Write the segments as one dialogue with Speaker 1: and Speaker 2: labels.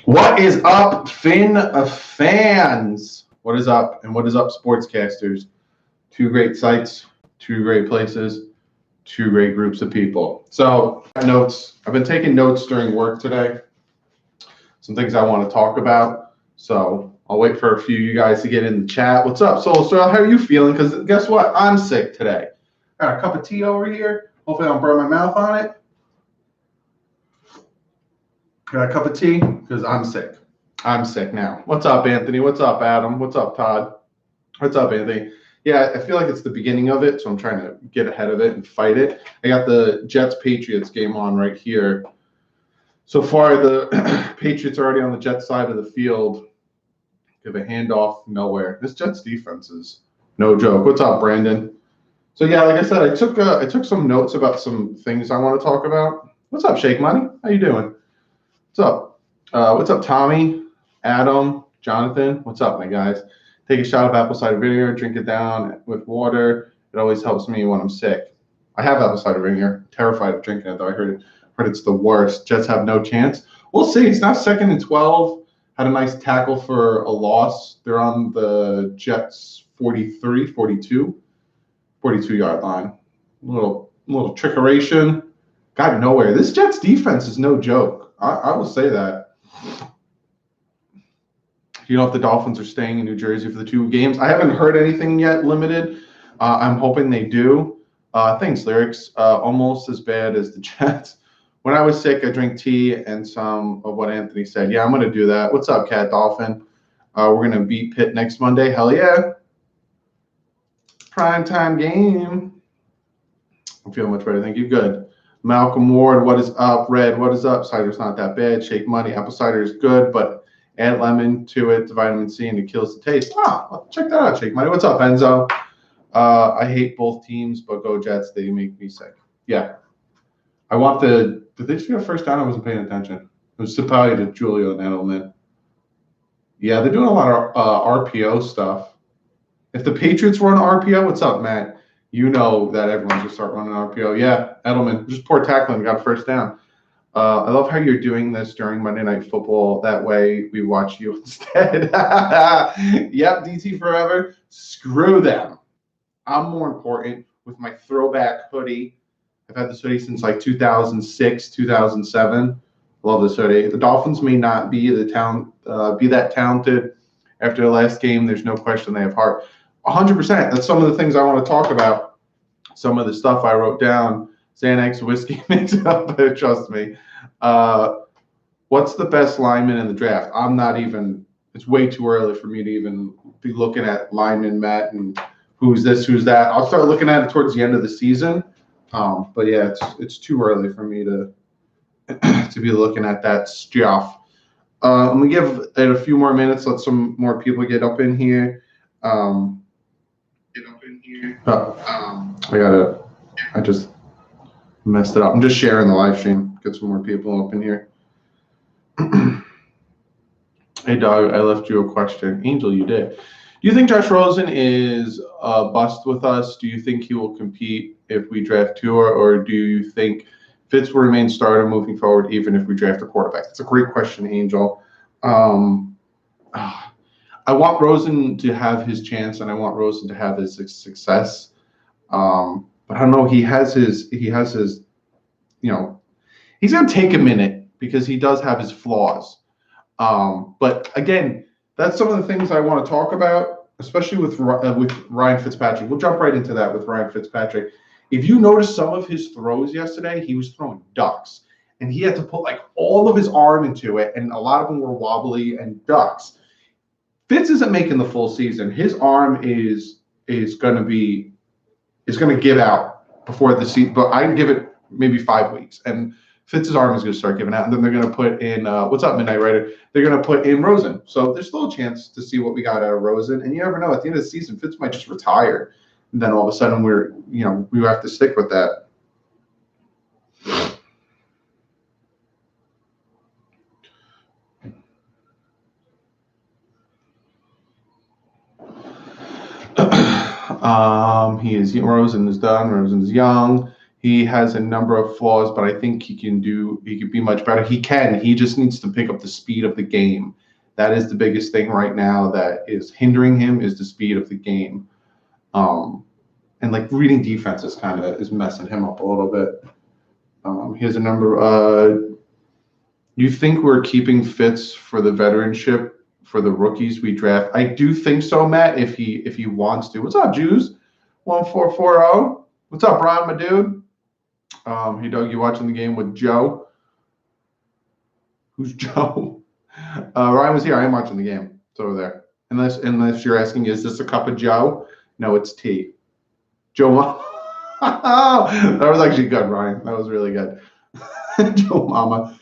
Speaker 1: What is up, Finn fans? What is up, and what is up, sportscasters? Two great sites, two great places, two great groups of people. So, notes. I've been taking notes during work today. Some things I want to talk about. So, I'll wait for a few of you guys to get in the chat. What's up, Soul Star? How are you feeling? Because guess what? I'm sick today. Got a cup of tea over here. Hopefully, I don't burn my mouth on it. Got a cup of tea because I'm sick. I'm sick now. What's up, Anthony? What's up, Adam? What's up, Todd? What's up, Anthony? Yeah, I feel like it's the beginning of it, so I'm trying to get ahead of it and fight it. I got the Jets-Patriots game on right here. So far, the Patriots are already on the Jets side of the field. Give a handoff nowhere. This Jets defense is no joke. What's up, Brandon? So yeah, like I said, I took some notes about some things I want to talk about. What's up, Shake Money? How you doing? What's up? What's up, Tommy? Adam, Jonathan, what's up, my guys? Take a shot of apple cider vinegar, drink it down with water. It always helps me when I'm sick. I have apple cider vinegar. Terrified of drinking it, though. I heard it's the worst. Jets have no chance. We'll see. It's now 2nd and 12. Had a nice tackle for a loss. They're on the Jets 42 yard line. A little trickeration. Got nowhere. This Jets defense is no joke. I will say that. Do you know if the Dolphins are staying in New Jersey for the 2 games? I haven't heard anything yet limited. I'm hoping they do. Thanks, Lyrics. Almost as bad as the Jets. When I was sick, I drank tea and some of what Anthony said. Yeah, I'm going to do that. What's up, Cat Dolphin? We're going to beat Pitt next Monday. Hell yeah. Primetime game. I'm feeling much better. Thank you. Good. Malcolm Ward, what is up? Red, what is up? Cider's not that bad. Shake Money. Apple cider is good, but add lemon to it, the vitamin C, and it kills the taste. Well, check that out, Shake Money. What's up, Enzo? I hate both teams, but go Jets. They make me sick. Yeah. I want did they just get a first down? I wasn't paying attention. It was probably to Julio Edelman. Yeah, they're doing a lot of RPO stuff. If the Patriots run RPO, what's up, Matt? You know that everyone should start running RPO. Yeah, Edelman, just poor tackling, got a first down. I love how you're doing this during Monday Night Football. That way we watch you instead. Yep, DT forever. Screw them. I'm more important with my throwback hoodie. I've had this hoodie since like 2006, 2007. Love this hoodie. The Dolphins may not be that talented after the last game. There's no question they have heart. 100%. That's some of the things I want to talk about. Some of the stuff I wrote down. Xanax whiskey makes it up, but trust me. What's the best lineman in the draft? It's way too early for me to even be looking at lineman, Matt, and who's this, who's that. I'll start looking at it towards the end of the season. But yeah, it's too early for me to be looking at that stuff. I'm going to give it a few more minutes, let some more people get up in here. I just messed it up. I'm just sharing the live stream. Get some more people up in here. Hey, dog, I left you a question. Angel, you did. Do you think Josh Rosen is a bust with us? Do you think he will compete if we draft Tua, or do you think Fitz will remain starter moving forward even if we draft a quarterback? That's a great question, Angel. I want Rosen to have his chance, and I want Rosen to have his success. But I don't know. He has his. You know, he's going to take a minute because he does have his flaws. But again, that's some of the things I want to talk about, especially with Ryan Fitzpatrick. We'll jump right into that with Ryan Fitzpatrick. If you notice some of his throws yesterday, he was throwing ducks, and he had to put like all of his arm into it, and a lot of them were wobbly and ducks. Fitz isn't making the full season. His arm is going to give out before the season, but I give it maybe 5 weeks, and Fitz's arm is going to start giving out, and then they're going to put in what's up, Midnight Rider? They're going to put in Rosen. So there's still a chance to see what we got out of Rosen, and you never know. At the end of the season, Fitz might just retire, and then all of a sudden we have to stick with that. Rosen is done. Rosen's young. He has a number of flaws, but I think he can be much better. He just needs to pick up the speed of the game. That is the biggest thing right now that is hindering him, is the speed of the game. And like reading defenses kind of is messing him up a little bit. Here's a number. You think we're keeping Fitz for the veteranship for the rookies we draft? I do think so, Matt, if he wants to. What's up, Jews? 1440. What's up, Ron, my dude? Hey, Doug, you watching the game with Joe? Who's Joe? Ryan was here. I am watching the game. It's over there. Unless you're asking, is this a cup of Joe? No, it's tea. Joe. That was actually good, Ryan. That was really good. Joe Mama.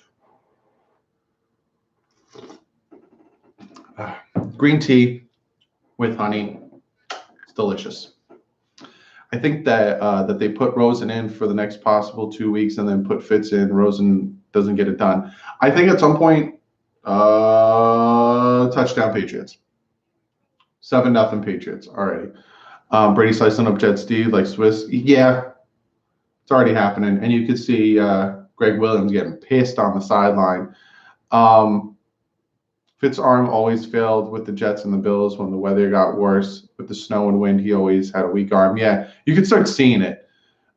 Speaker 1: Green tea with honey. It's delicious. I think that they put Rosen in for the next possible 2 weeks and then put Fitz in. Rosen doesn't get it done. I think at some point, touchdown Patriots. 7-0 Patriots already. Brady slicing up Jets D like Swiss. Yeah, it's already happening. And you could see Greg Williams getting pissed on the sideline. Fitz's arm always failed with the Jets and the Bills when the weather got worse. With the snow and wind, he always had a weak arm. Yeah, you can start seeing it.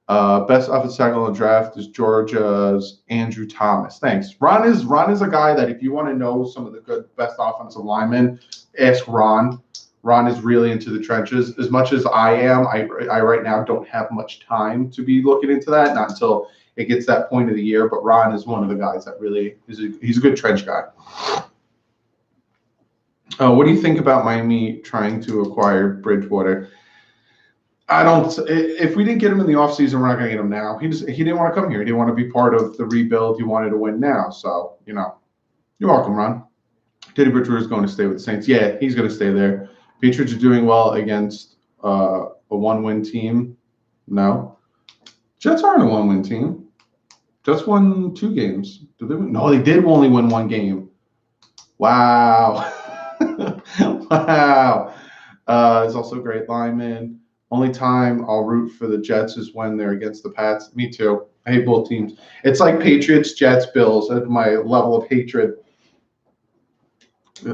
Speaker 1: Best offensive tackle in the draft is Georgia's Andrew Thomas. Thanks. Ron is a guy that if you want to know some of the good best offensive linemen, ask Ron. Ron is really into the trenches. As much as I am, I right now don't have much time to be looking into that, not until it gets that point of the year. But Ron is one of the guys that really he's a good trench guy. What do you think about Miami trying to acquire Bridgewater? If we didn't get him in the offseason, we're not going to get him now. He didn't want to come here. He didn't want to be part of the rebuild. He wanted to win now. So, you're welcome, Ron. Teddy Bridgewater is going to stay with the Saints. Yeah, he's going to stay there. Patriots are doing well against a one-win team. No. Jets aren't a one-win team. Jets won 2 games. Did they win? No, they did only win 1 game. Wow. Wow. It's also a great lineman. Only time I'll root for the Jets is when they're against the Pats. Me too. I hate both teams. It's like Patriots, Jets, Bills. At my level of hatred,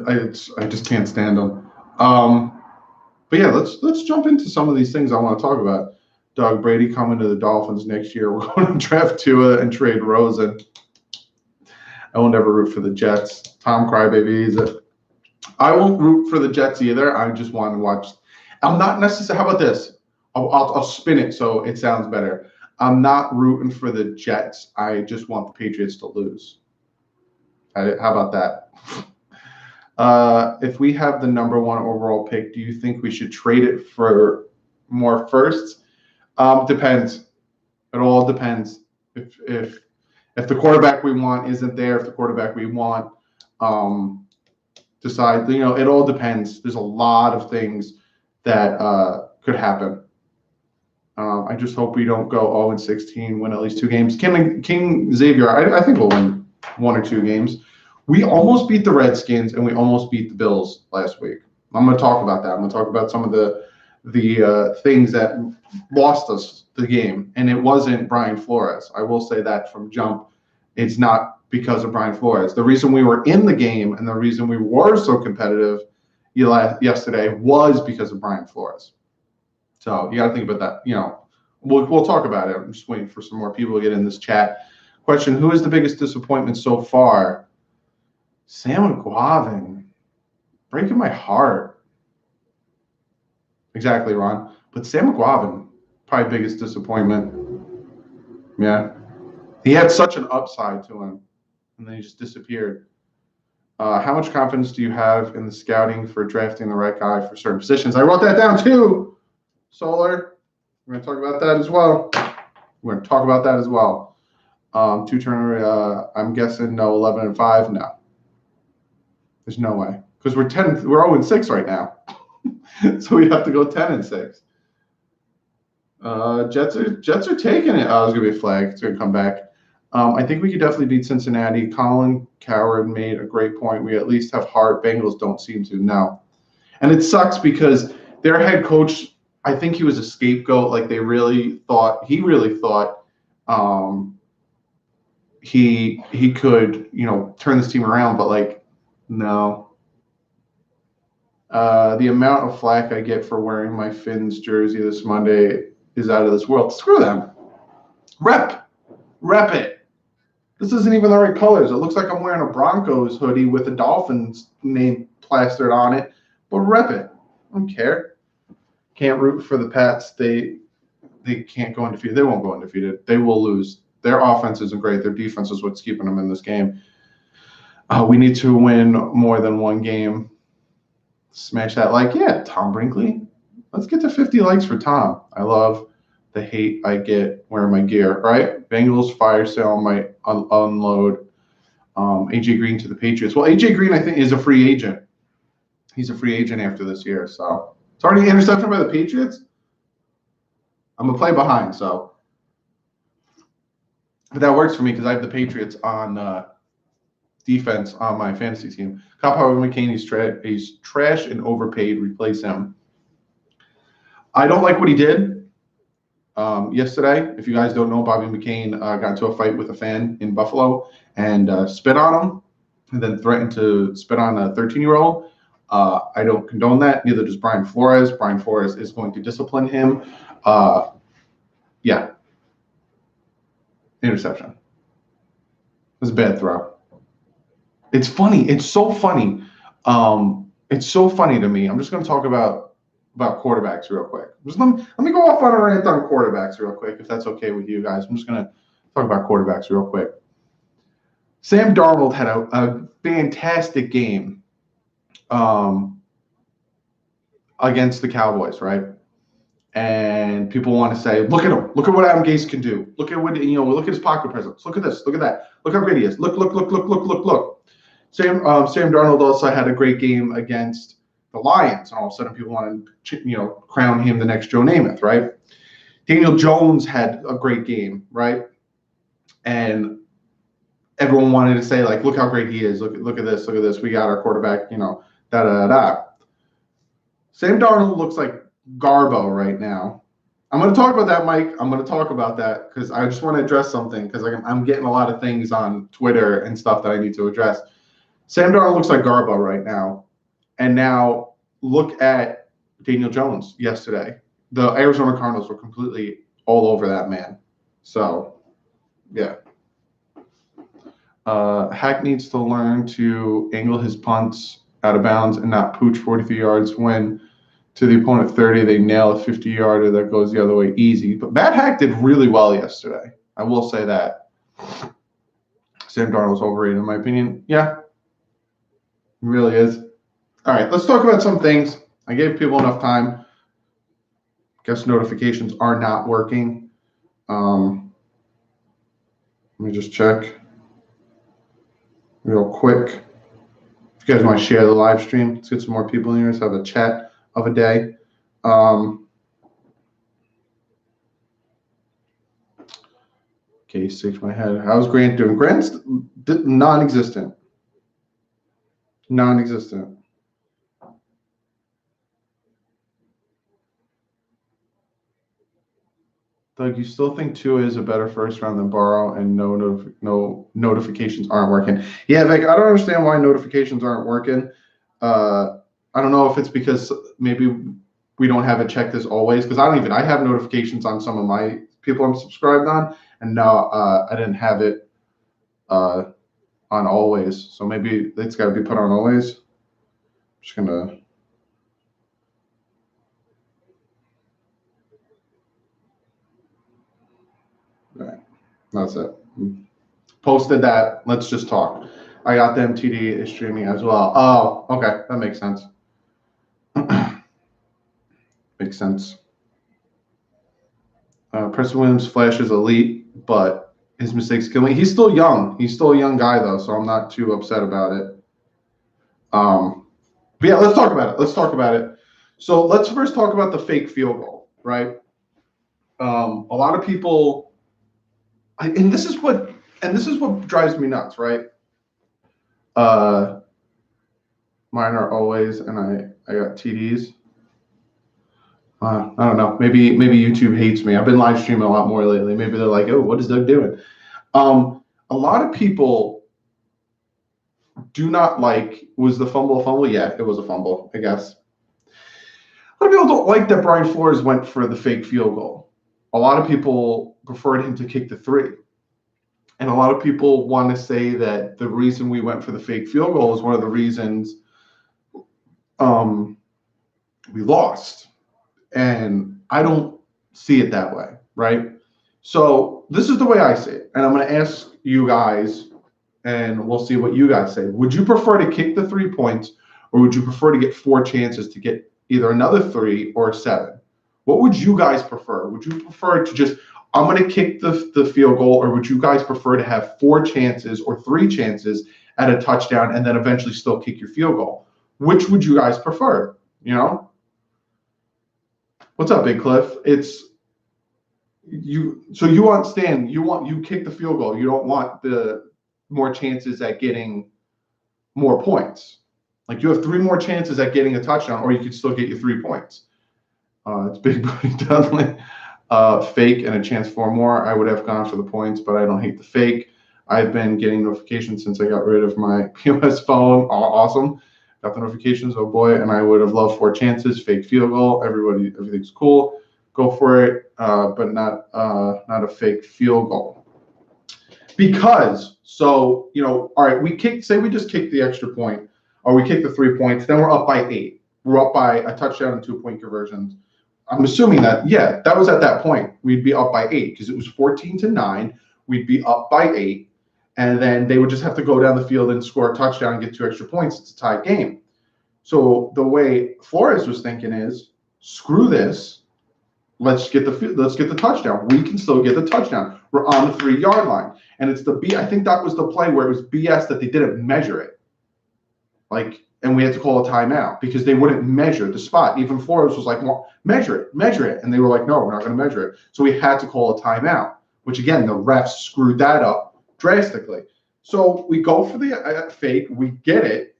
Speaker 1: I just can't stand them. But yeah, let's jump into some of these things I want to talk about. Doug, Brady coming to the Dolphins next year. We're going to draft Tua and trade Rosen. I will never root for the Jets. Tom Crybaby. I won't root for the Jets either. I just want to watch. I'm not necessarily. How about this? I'll spin it so it sounds better. I'm not rooting for the Jets. I just want the Patriots to lose. How about that? If we have the number 1 overall pick, do you think we should trade it for more firsts? Depends. It all depends. If the quarterback we want isn't there, if the quarterback we want decide, it all depends. There's a lot of things that could happen. I just hope we don't go 0-16, win at least 2 games. King Xavier, I think we'll win 1 or 2 games. We almost beat the Redskins and we almost beat the Bills last week. I'm going to talk about that. I'm going to talk about some of the things that lost us the game, and it wasn't Brian Flores. I will say that from jump. It's not because of Brian Flores. The reason we were in the game and the reason we were so competitive yesterday was because of Brian Flores. So you got to think about that. We'll talk about it. I'm just waiting for some more people to get in this chat. Question: who is the biggest disappointment so far? Sam Guavin, breaking my heart. Exactly, Ron. But Sam Guavin, probably biggest disappointment. Yeah, he had such an upside to him, and then he just disappeared. How much confidence do you have in the scouting for drafting the right guy for certain positions? I wrote that down too. Solar, we're going to talk about that as well. Two-turner, I'm guessing no 11-5. No, there's no way because we're 0-6 right now, so we have to go 10-6. Jets are taking it. Oh, it's gonna be a flag. It's gonna come back. I think we could definitely beat Cincinnati. Colin Coward made a great point. We at least have heart. Bengals don't seem to. No. And it sucks because their head coach, I think he was a scapegoat. Like he really thought he could, turn this team around, but like, no. The amount of flack I get for wearing my Finns jersey this Monday is out of this world. Screw them. Rep it. This isn't even the right colors. It looks like I'm wearing a Broncos hoodie with a Dolphins name plastered on it, but rep it. I don't care. Can't root for the Pats. They can't go undefeated. They won't go undefeated. They will lose. Their offense isn't great. Their defense is what's keeping them in this game. We need to win more than one game. Smash that like. Yeah, Tom Brinkley. Let's get to 50 likes for Tom. I love the hate I get wearing my gear, right? Bengals fire sale might unload AJ Green to the Patriots. Well, AJ Green, I think, is a free agent. He's a free agent after this year, so it's already intercepted by the Patriots. I'm going to play behind, so. But that works for me because I have the Patriots on defense on my fantasy team. Kyle McCain, he's trash and overpaid. Replace him. I don't like what he did yesterday. If you guys don't know, Bobby McCain got into a fight with a fan in Buffalo and spit on him and then threatened to spit on a 13-year-old. I don't condone that. Neither does Brian Flores. Brian Flores is going to discipline him. Yeah. Interception. It was a bad throw. It's funny. It's so funny. It's so funny to me. I'm just going to talk about quarterbacks real quick. Just let me go off on a rant on quarterbacks real quick, if that's okay with you guys. I'm just going to talk about quarterbacks real quick. Sam Darnold had a fantastic game against the Cowboys, right? And people want to say, look at him. Look at what Adam Gase can do. Look at what, look at his pocket presence. Look at this. Look at that. Look how great he is. Look. Sam Darnold also had a great game against the Lions. And all of a sudden people want to, crown him the next Joe Namath, right? Daniel Jones had a great game, right? And everyone wanted to say, like, look how great he is. Look at this. Look at this. We got our quarterback, da-da-da-da. Sam Darnold looks like Garbo right now. I'm going to talk about that, Mike. I'm going to talk about that because I just want to address something because I'm getting a lot of things on Twitter and stuff that I need to address. Sam Darnold looks like Garbo right now. And now look at Daniel Jones yesterday. The Arizona Cardinals were completely all over that man. So, yeah. Hack needs to learn to angle his punts out of bounds and not pooch 43 yards when to the opponent 30, they nail a 50-yarder that goes the other way easy. But Matt Hack did really well yesterday. I will say that. Sam Darnold's overrated, in my opinion. Yeah, he really is. All right, let's talk about some things. I gave people enough time. Guess notifications are not working. Let me just check real quick. If you guys want to share the live stream, let's get some more people in here. Let's have a chat of a day. Okay, shake my head. How's Grant doing? Grant's non-existent. Non-existent. Doug, you still think Tua is a better first round than Burrow and no notifications aren't working? Yeah, Vic, I don't understand why notifications aren't working. I don't know if it's because maybe we don't have it checked as always, because I have notifications on some of my people I'm subscribed on, and no, I didn't have it on always. So maybe it's got to be put on always. I'm just gonna. Right. That's it. Posted that. Let's just talk. I got the MTD is streaming as well. Oh, okay. That makes sense. Makes sense. Preston Williams flashes elite, but his mistakes kill me. He's still young. He's still a young guy, though, so I'm not too upset about it. But yeah, let's talk about it. So let's first talk about the fake field goal, right? A lot of people, and this is what drives me nuts, right? Mine are always, and I got TDs. I don't know. Maybe YouTube hates me. I've been live streaming a lot more lately. Maybe they're like, oh, what is Doug doing? A lot of people do not like, was the fumble a fumble? Yeah, it was a fumble, I guess. A lot of people don't like that Brian Flores went for the fake field goal. A lot of people preferred him to kick the 3. And a lot of people want to say that the reason we went for the fake field goal is one of the reasons we lost. And I don't see it that way, right? So this is the way I see it. And I'm going to ask you guys, and we'll see what you guys say. Would you prefer to kick the 3 points, or would you prefer to get 4 chances to get either another 3 or 7? What would you guys prefer? Would you prefer to just, I'm going to kick the field goal, or would you guys prefer to have 4 chances or 3 chances at a touchdown and then eventually still kick your field goal? Which would you guys prefer? You know? What's up, Big Cliff? It's you. So you want Stan? You kick the field goal. You don't want the more chances at getting more points. Like you have 3 more chances at getting a touchdown, or you could still get your 3 points. It's Big Booty Dudley. Fake and a chance for more. I would have gone for the points, but I don't hate the fake. I've been getting notifications since I got rid of my POS phone. Awesome. Got the notifications, oh boy, and I would have loved 4 chances, fake field goal. Everything's cool. Go for it, but not a fake field goal. Because, so, all right, say we just kicked the extra point, or we kicked the 3 points, then we're up by 8. We're up by a touchdown and 2-point conversions. I'm assuming that, yeah, that was at that point. We'd be up by 8 because it was 14-9. We'd be up by 8. And then they would just have to go down the field and score a touchdown and get 2 extra points. It's a tied game. So the way Flores was thinking is, screw this. Let's get the touchdown. We can still get the touchdown. We're on the 3-yard line. And it's I think that was the play where it was BS that they didn't measure it. And we had to call a timeout because they wouldn't measure the spot. Even Flores was like, well, measure it. And they were like, no, we're not going to measure it. So we had to call a timeout, which again, the refs screwed that up drastically. So we go for the fake. We get it,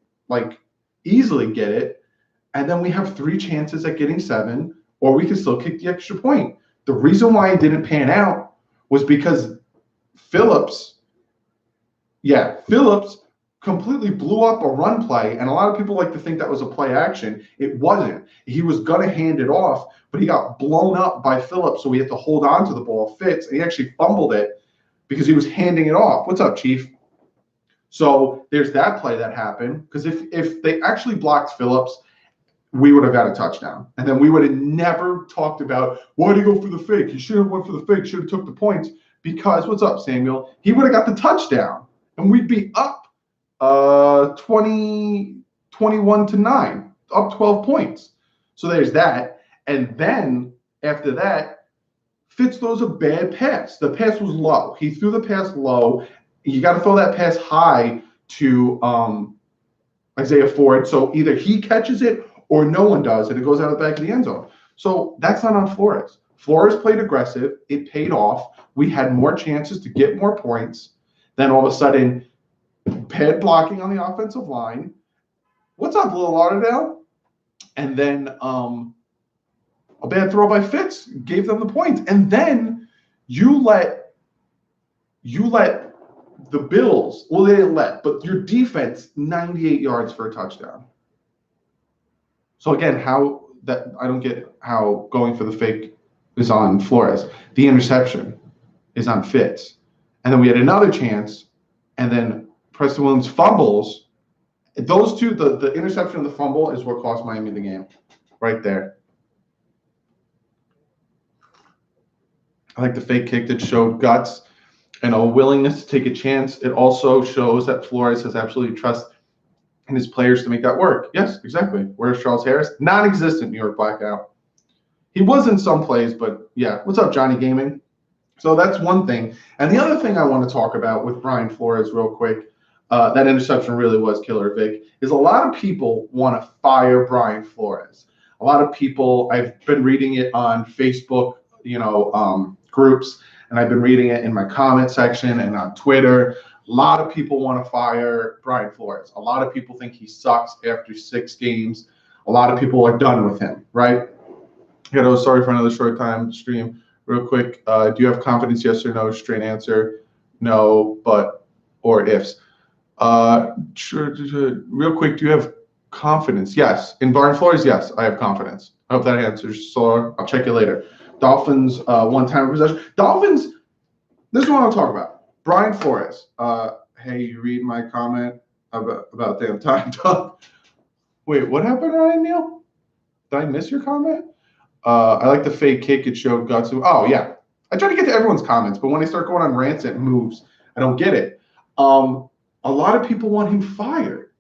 Speaker 1: easily get it. And then we have 3 chances at getting 7, or we can still kick the extra point. The reason why it didn't pan out was because Phillips completely blew up a run play, and a lot of people like to think that was a play action. It wasn't. He was going to hand it off, but he got blown up by Phillips, so we had to hold on to the ball. Fitz, and he actually fumbled it because he was handing it off. What's up, Chief? So there's that play that happened, because if they actually blocked Phillips, we would have got a touchdown. And then we would have never talked about, why did he go for the fake? He should have went for the fake, should have took the points, because, what's up, Samuel? He would have got the touchdown, and we'd be up 21-9, up 12 points. So there's that. And then after that, Fitz throws a bad pass. The pass was low. He threw the pass low. You got to throw that pass high to Isaiah Ford. So either he catches it or no one does, and it goes out of the back of the end zone. So that's not on Flores. Flores played aggressive. It paid off. We had more chances to get more points. Then all of a sudden, pad blocking on the offensive line. What's up, Little Lauderdale? And then a bad throw by Fitz gave them the points. And then you let the Bills, well, they didn't but your defense 98 yards for a touchdown. So again, I don't get how going for the fake is on Flores. The interception is on Fitz. And then we had another chance, and then Preston Williams fumbles. Those two, the interception and the fumble, is what cost Miami the game, right there. I like the fake kick that showed guts and a willingness to take a chance. It also shows that Flores has absolute trust in his players to make that work. Yes, exactly. Where's Charles Harris? Non-existent New York blackout. He was in some plays, but yeah. What's up, Johnny Gaming? So that's one thing. And the other thing I want to talk about with Brian Flores real quick, that interception really was killer, Vic, is a lot of people want to fire Brian Flores. A lot of people, I've been reading it on Facebook, groups, and I've been reading it in my comment section and on Twitter. A lot of people want to fire Brian Flores. A lot of people think he sucks after 6 games. A lot of people are done with him, right? Hello, sorry for another short time stream. Real quick, do you have confidence? Yes or no? Straight answer, no, but, or ifs. Real quick, do you have confidence? Yes. In Bayonne Flores, yes, I have confidence. I hope that answers. So I'll check you later. Dolphins, one-time possession. Dolphins, this is what I'll talk about. Brian Flores. Hey, you read my comment about damn time, Doug? Wait, what happened, Ryan Neal? Did I miss your comment? I like the fake kick. It showed guts. Oh, yeah. I try to get to everyone's comments, but when they start going on rants and moves, I don't get it. A lot of people want him fired.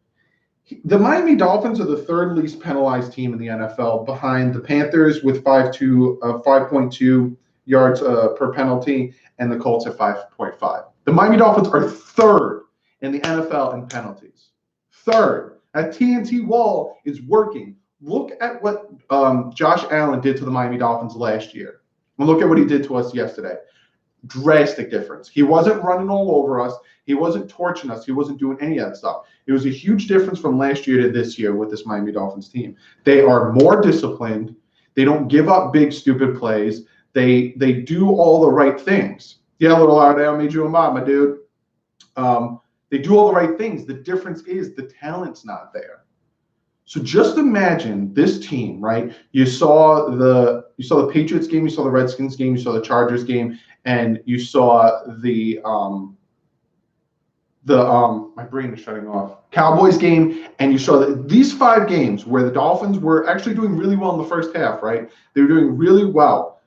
Speaker 1: The Miami Dolphins are the third least penalized team in the NFL, behind the Panthers with 5.2 yards per penalty, and the Colts at 5.5. The Miami Dolphins are third in the NFL in penalties. Third. That TNT wall is working. Look at what Josh Allen did to the Miami Dolphins last year. And look at what he did to us yesterday. Drastic difference. He wasn't running all over us. He wasn't torching us. He wasn't doing any of that stuff. It was a huge difference from last year to this year with this Miami Dolphins team. They are more disciplined. They don't give up big, stupid plays. They do all the right things. Yeah, little Lardell made you a mom, my dude. They do all the right things. The difference is the talent's not there. So just imagine this team, right? You saw the Patriots game, you saw the Redskins game, you saw the Chargers game, and you saw the my brain is shutting off. Cowboys game, and you saw that these 5 games where the Dolphins were actually doing really well in the first half, right? They were doing really well.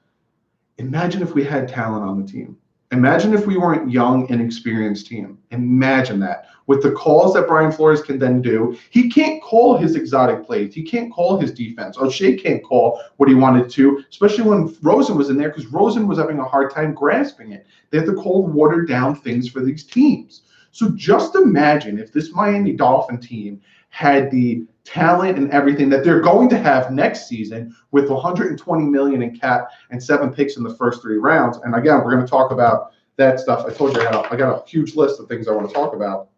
Speaker 1: Imagine if we had talent on the team. Imagine if we weren't young and experienced team. Imagine that. With the calls that Brian Flores can then do, he can't call his exotic plays. He can't call his defense. O'Shea can't call what he wanted to, especially when Rosen was in there, because Rosen was having a hard time grasping it. They have to call watered down things for these teams. So just imagine if this Miami Dolphin team had the talent and everything that they're going to have next season with 120 million in cap and 7 picks in the first 3 rounds. And again, we're going to talk about that stuff. I told you I got a huge list of things I want to talk about.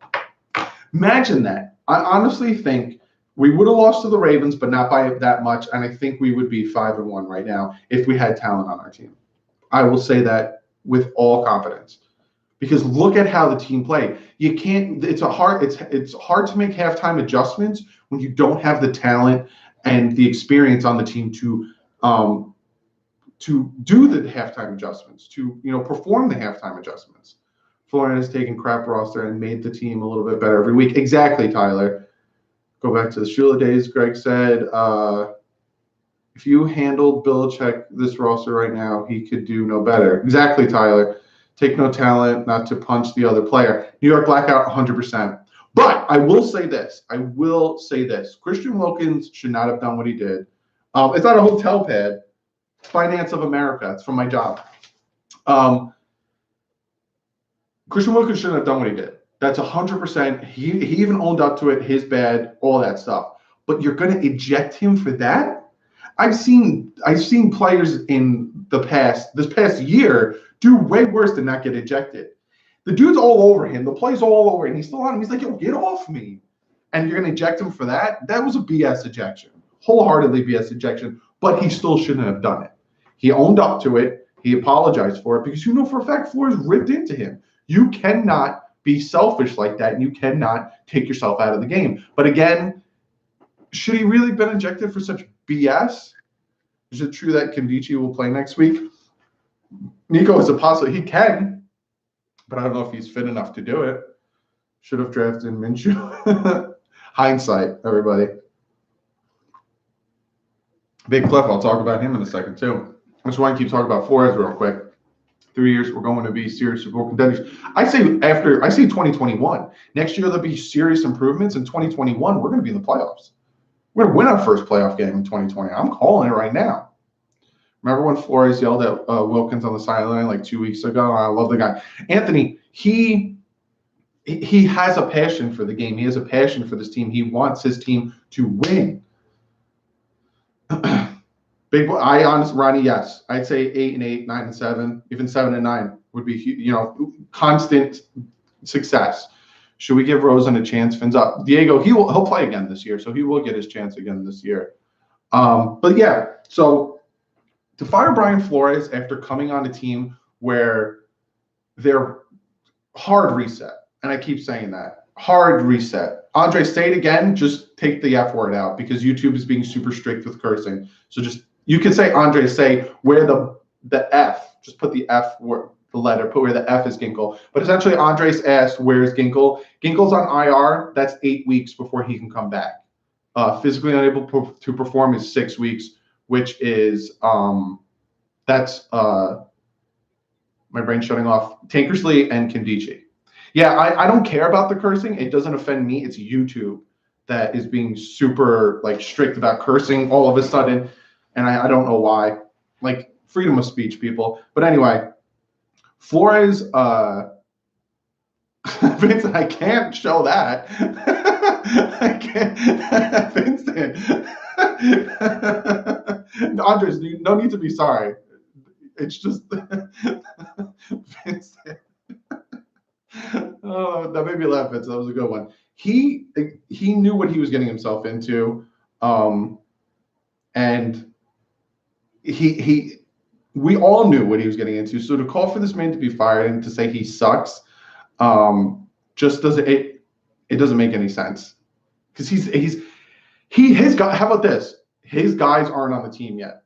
Speaker 1: Imagine that. I honestly think we would have lost to the Ravens, but not by that much. And I think we would be 5-1 right now if we had talent on our team. I will say that with all confidence. Because look at how the team played. You can't. It's hard to make halftime adjustments when you don't have the talent and the experience on the team to do the halftime adjustments, to perform the halftime adjustments. Flores has taken crap roster and made the team a little bit better every week. Exactly, Tyler. Go back to the Shula days. Greg said, if you handled Belichick this roster right now, he could do no better. Exactly, Tyler. Take no talent, not to punch the other player. New York blackout, 100%. But I will say this. Christian Wilkins should not have done what he did. It's not a hotel pad. Finance of America. It's from my job. Christian Wilkins shouldn't have done what he did. That's 100%. He even owned up to it. His bad, all that stuff. But you're going to eject him for that? I've seen players in this past year do way worse than not get ejected. The dude's all over him. The play's all over him. He's still on him. He's like, yo, get off me. And you're going to eject him for that? That was a BS ejection. Wholeheartedly BS ejection. But he still shouldn't have done it. He owned up to it. He apologized for it because for a fact Flores ripped into him. You cannot be selfish like that, and you cannot take yourself out of the game. But again, should he really been ejected for such BS? Is it true that Kandichi will play next week? Nico is a possibility. He can, but I don't know if he's fit enough to do it. Should have drafted Minshew. Hindsight, everybody. Big Cliff, I'll talk about him in a second, too. I just want to keep talking about Flores real quick. 3 years, we're going to be serious Super Bowl contenders. I say 2021. Next year, there'll be serious improvements. In 2021, we're going to be in the playoffs. We're going to win our first playoff game in 2020. I'm calling it right now. Remember when Flores yelled at Wilkins on the sideline like 2 weeks ago? I love the guy. Anthony, he has a passion for the game. He has a passion for this team. He wants his team to win. Big boy, Ronnie, yes. I'd say 8-8, 9-7, even 7-9 would be, constant success. Should we give Rosen a chance? Fins up. Diego, he'll play again this year, so he will get his chance again this year. But yeah, so to fire Brian Flores after coming on a team where they're hard reset, and I keep saying that, hard reset. Andre, say it again, just take the F word out because YouTube is being super strict with cursing. So just, you can say, Andre, say where the F, just put the F word, the letter, put where the F is Ginkle. But essentially, Andres asked, where's Ginkle? Ginkle's on IR. That's 8 weeks before he can come back. Physically unable to perform is 6 weeks, which is, that's, my brain's shutting off, Tankersley and Kandichi. Yeah, I don't care about the cursing. It doesn't offend me. It's YouTube that is being super like strict about cursing all of a sudden. And I don't know why. Like, freedom of speech, people. But anyway, Flores, Vincent, I can't show that. I can't. Vincent. Andres, no need to be sorry. It's just Vincent. Oh, that made me laugh. Vincent. That was a good one. He knew what he was getting himself into, and we all knew what he was getting into. So to call for this man to be fired and to say he sucks, just doesn't it doesn't make any sense, because his guy. How about this? His guys aren't on the team yet.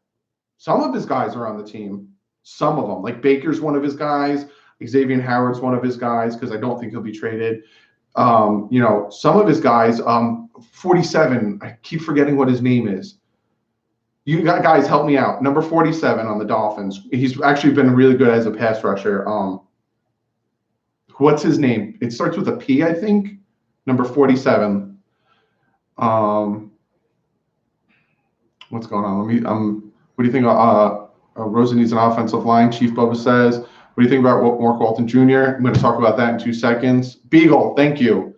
Speaker 1: Some of his guys are on the team. Some of them, like Baker's one of his guys. Xavier Howard's one of his guys, because I don't think he'll be traded. You know, some of his guys, 47, I keep forgetting what his name is. You guys, help me out. Number 47 on the Dolphins. He's actually been really good as a pass rusher. What's his name? It starts with a P, I think. Number 47. What's going on? What do you think? Rosa needs an offensive line. Chief Bubba says. What do you think about Mark Walton Jr.? I'm going to talk about that in 2 seconds. Beagle, thank you.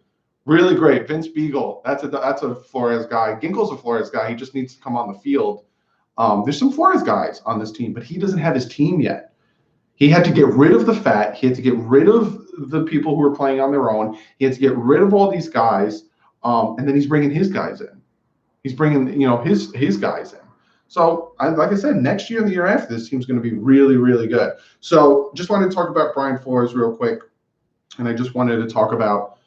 Speaker 1: Really great. Vince Beagle. That's a Flores guy. Ginkle's a Flores guy. He just needs to come on the field. There's some Flores guys on this team, but he doesn't have his team yet. He had to get rid of the fat. He had to get rid of the people who were playing on their own. He had to get rid of all these guys, and then he's bringing his guys in. He's bringing, his guys in. So, like I said, next year and the year after, this team's going to be really, really good. So, just wanted to talk about Brian Flores real quick, and I just wanted to talk about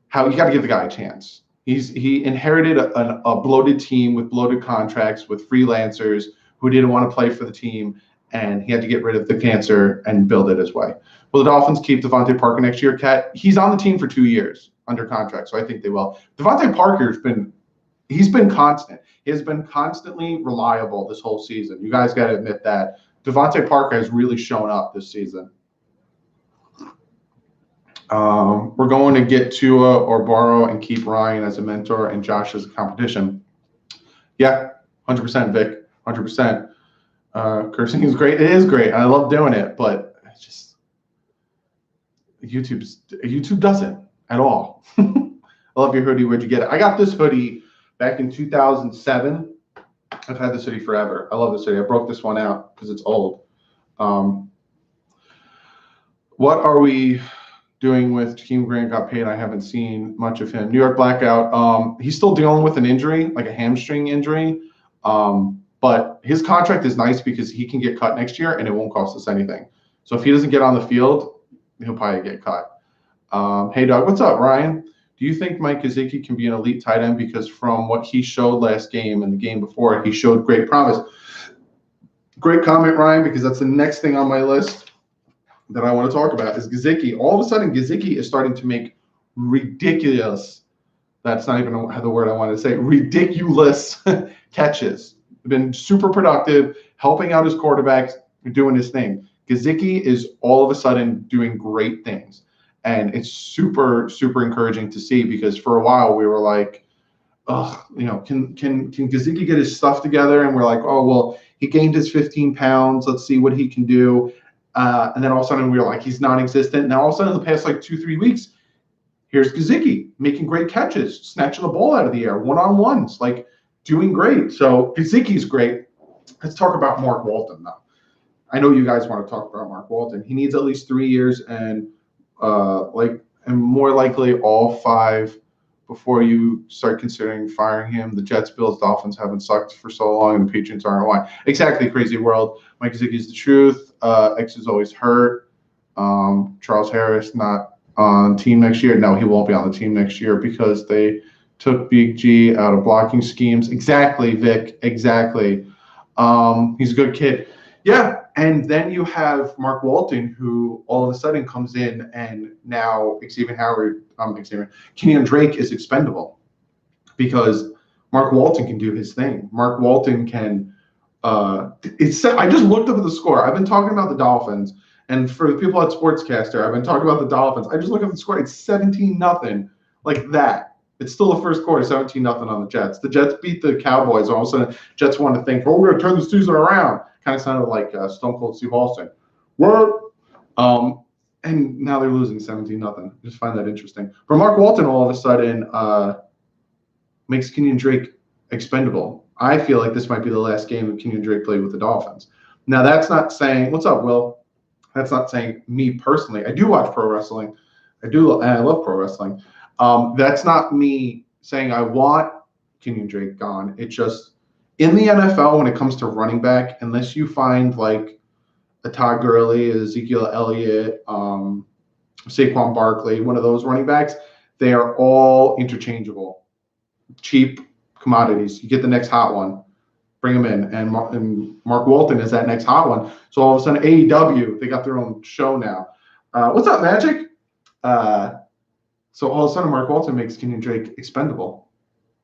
Speaker 1: how you got to give the guy a chance. He inherited a bloated team with bloated contracts with freelancers who didn't want to play for the team, and he had to get rid of the cancer and build it his way. Will the Dolphins keep Devontae Parker next year, Kat? He's on the team for 2 years under contract, so I think they will. Devontae Parker's been constant. He has been constantly reliable this whole season. You guys got to admit that. Devontae Parker has really shown up this season. We're going to get Tua or borrow and keep Ryan as a mentor and Josh as a competition. Yeah, 100%, Vic, 100%. Cursing is great. It is great. I love doing it, but it's just YouTube doesn't at all. I love your hoodie. Where'd you get it? I got this hoodie back in 2007. I've had this hoodie forever. I love this hoodie. I broke this one out because it's old. What are we doing with Jakeem Grant? Got paid. I haven't seen much of him. New York blackout. He's still dealing with an injury, like a hamstring injury. But his contract is nice because he can get cut next year and it won't cost us anything. So if he doesn't get on the field, he'll probably get cut. Hey, Doug, what's up, Ryan? Do you think Mike Gesicki can be an elite tight end? Because from what he showed last game and the game before, he showed great promise. Great comment, Ryan, because that's the next thing on my list that I want to talk about is Gesicki. All of a sudden, Gesicki is starting to make ridiculous, that's not even the word I wanted to say, ridiculous catches. Been super productive, helping out his quarterbacks, doing his thing. Gesicki is all of a sudden doing great things. And it's super, super encouraging to see, because for a while we were like, oh, can Gesicki get his stuff together? And we're like, oh, well, he gained his 15 pounds. Let's see what he can do. And then all of a sudden we were like, he's non-existent. Now all of a sudden in the past like 2-3 weeks, here's Gesicki making great catches, snatching the ball out of the air, one-on-ones, like doing great. So Gesicki's great. Let's talk about Mark Walton now. I know you guys want to talk about Mark Walton. He needs at least 3 years and more likely all 5 before you start considering firing him. The Jets, Bills, Dolphins haven't sucked for so long, and the Patriots aren't why. Exactly, crazy world. Mike Gesicki's the truth. X is always hurt. Charles Harris not on team next year. No, he won't be on the team next year because they took Big G out of blocking schemes. Exactly, Vic. Exactly. He's a good kid. Yeah, and then you have Mark Walton, who all of a sudden comes in, and now Kenyon Drake is expendable because Mark Walton can do his thing. Mark Walton can. I just looked up at the score. I've been talking about the Dolphins, and for the people at Sportscaster, I've been talking about the Dolphins. I just look at the score. It's 17-0, like that. It's still the first quarter, 17-0 on the Jets. The Jets beat the Cowboys. All of a sudden, Jets want to think, oh, we're going to turn the season around. Kind of sounded like Stone Cold Steve Austin. What? And now they're losing 17-0. Just find that interesting. But Mark Walton all of a sudden makes Kenyon Drake expendable. I feel like this might be the last game that Kenyon Drake played with the Dolphins. Now, that's not saying – what's up, Will? That's not saying me personally. I do watch pro wrestling. I love pro wrestling. That's not me saying I want Kenyon Drake gone. It's just in the NFL when it comes to running back, unless you find like a Todd Gurley, Ezekiel Elliott, Saquon Barkley, one of those running backs, they are all interchangeable, cheap commodities. You get the next hot one, bring him in, and Mark Walton is that next hot one. So all of a sudden, AEW, they got their own show now. What's up, Magic? So all of a sudden, Mark Walton makes Kenyon Drake expendable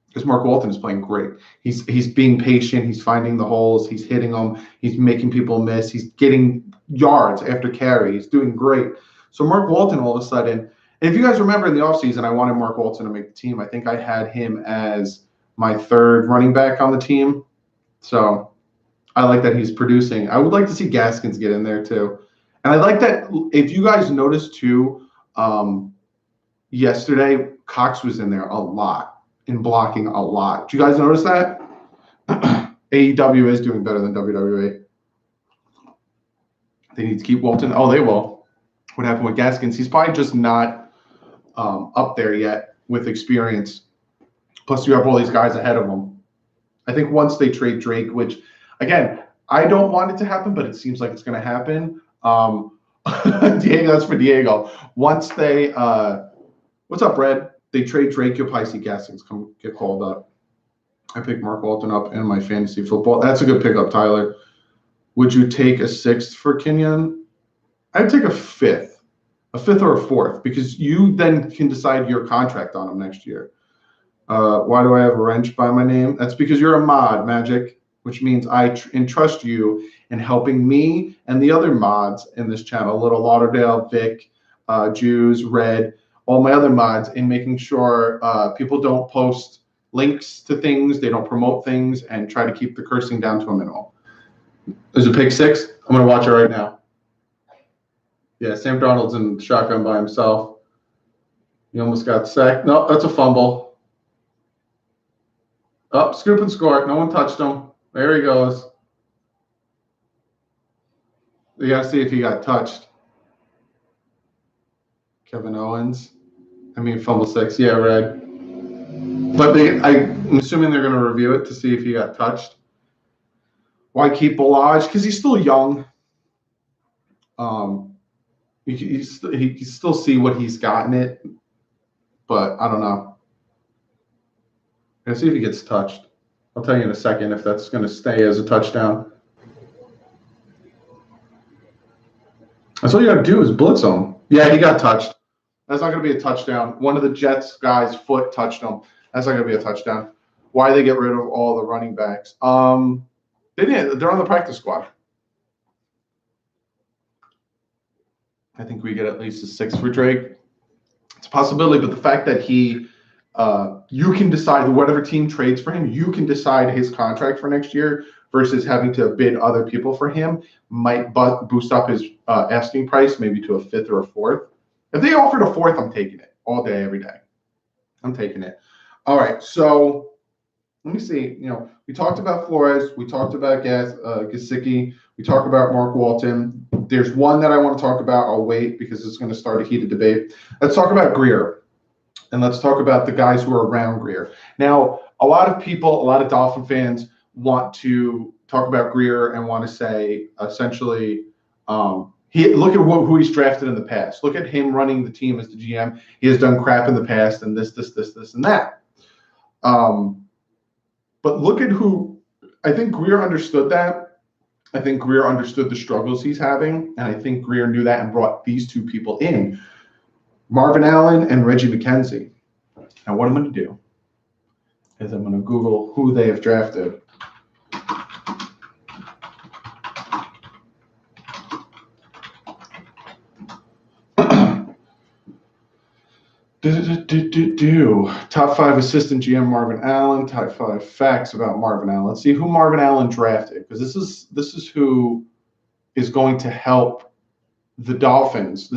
Speaker 1: because Mark Walton is playing great. He's being patient. He's finding the holes. He's hitting them. He's making people miss. He's getting yards after carry. He's doing great. So Mark Walton all of a sudden, and if you guys remember in the offseason, I wanted Mark Walton to make the team. I think I had him as my third running back on the team. So I like that he's producing. I would like to see Gaskins get in there too. And I like that if you guys noticed too, yesterday, Cox was in there a lot, in blocking a lot. Did you guys notice that? AEW is doing better than WWE. They need to keep Walton. Oh, they will. What happened with Gaskins? He's probably just not up there yet with experience. Plus, you have all these guys ahead of him. I think once they trade Drake, which, again, I don't want it to happen, but it seems like it's going to happen. Diego, that's for Diego. Once they what's up, Red? They trade Drake, you'll probably see Gaskins come get called up. I picked Mark Walton up in my fantasy football. That's a good pickup, Tyler. Would you take a sixth for Kenyon? I'd take a fifth or a fourth, because you then can decide your contract on him next year. Why do I have a wrench by my name? That's because you're a mod, Magic, which means I entrust you in helping me and the other mods in this channel, Little Lauderdale, Vic, Jews, Red, all my other mods, in making sure people don't post links to things, they don't promote things, and try to keep the cursing down to a minimum. There's a pick six. I'm going to watch it right now. Yeah, Sam Darnold's in shotgun by himself. He almost got sacked. No, that's a fumble. Oh, scoop and score. No one touched him. There he goes. You got to see if he got touched. Kevin Owens. Fumble six. Yeah, Red. But I'm assuming they're going to review it to see if he got touched. Why keep Balaj? Because he's still young. He can still see what he's gotten it, but I don't know. Let's see if he gets touched. I'll tell you in a second if that's going to stay as a touchdown. That's all you got to do is blitz him. Yeah, he got touched. That's not going to be a touchdown. One of the Jets guys' foot touched him. That's not going to be a touchdown. Why they get rid of all the running backs? They didn't. They're on the practice squad. I think we get at least a 6 for Drake. It's a possibility, but the fact that he, you can decide whatever team trades for him, you can decide his contract for next year versus having to bid other people for him might boost up his asking price maybe to a 5th or a 4th. If they offered a 4th, I'm taking it all day, every day. I'm taking it. All right, so let me see. We talked about Flores. We talked about Gesicki. We talked about Mark Walton. There's one that I want to talk about. I'll wait because it's going to start a heated debate. Let's talk about Greer. And let's talk about the guys who are around Greer. Now, a lot of people, a lot of Dolphin fans want to talk about Greer and want to say, essentially, look at who he's drafted in the past. Look at him running the team as the GM. He has done crap in the past, and this, and that. But look at who. I think Greer understood that. I think Greer understood the struggles he's having, and I think Greer knew that and brought these two people in, Marvin Allen and Reggie McKenzie. Now, what I'm going to do is I'm going to Google who they have drafted. Top 5 assistant GM Marvin Allen. Top 5 facts about Marvin Allen. Let's see who Marvin Allen drafted, because this is who is going to help the Dolphins.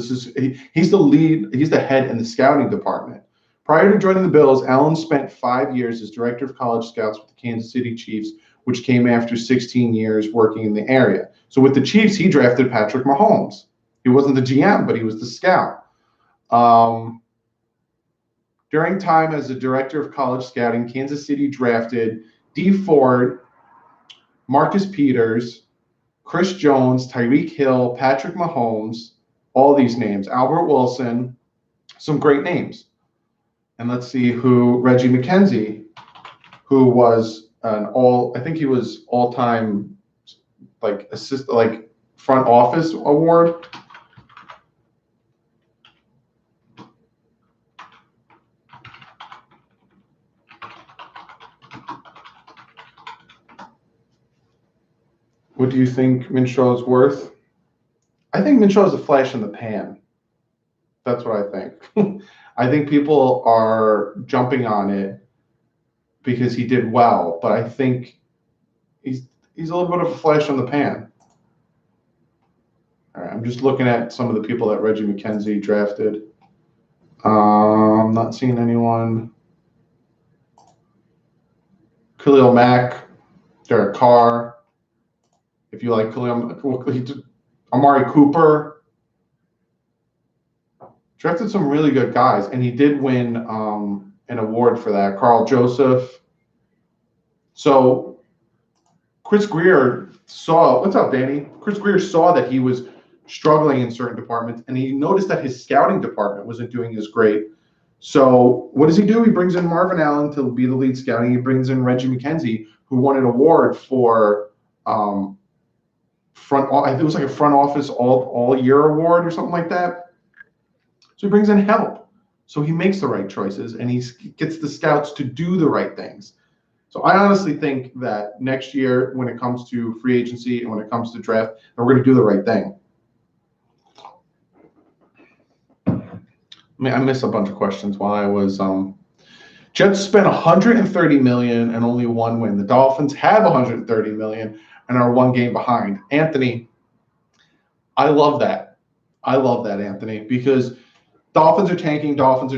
Speaker 1: He's the lead. He's the head in the scouting department. Prior to joining the Bills, Allen spent 5 years as director of college scouts with the Kansas City Chiefs, which came after 16 years working in the area. So with the Chiefs, he drafted Patrick Mahomes. He wasn't the GM, but he was the scout. During time as the director of college scouting, Kansas City drafted Dee Ford, Marcus Peters, Chris Jones, Tyreek Hill, Patrick Mahomes, all these names, Albert Wilson, some great names. And let's see who Reggie McKenzie, who was I think he was all-time front office award. What do you think Minshew is worth? I think Minshew is a flash in the pan. That's what I think. I think people are jumping on it because he did well, but I think he's a little bit of a flash in the pan. All right, I'm just looking at some of the people that Reggie McKenzie drafted. I'm not seeing anyone. Khalil Mack, Derek Carr. If you like Khalil, Amari Cooper. Drafted some really good guys, and he did win an award for that. Carl Joseph. So Chris Greer saw, what's up, Danny? Chris Greer saw that he was struggling in certain departments, and he noticed that his scouting department wasn't doing as great. So what does he do? He brings in Marvin Allen to be the lead scouting. He brings in Reggie McKenzie, who won an award for I think it was like a front office all year award or something like that. So he brings in help. So he makes the right choices, and he gets the scouts to do the right things. So I honestly think that next year, when it comes to free agency and when it comes to draft, that we're going to do the right thing. I missed a bunch of questions while I was. Jets spent $130 million and only one win. The Dolphins have $130 million and are one game behind. Anthony, I love that. I love that, Anthony, because Dolphins are tanking. Dolphins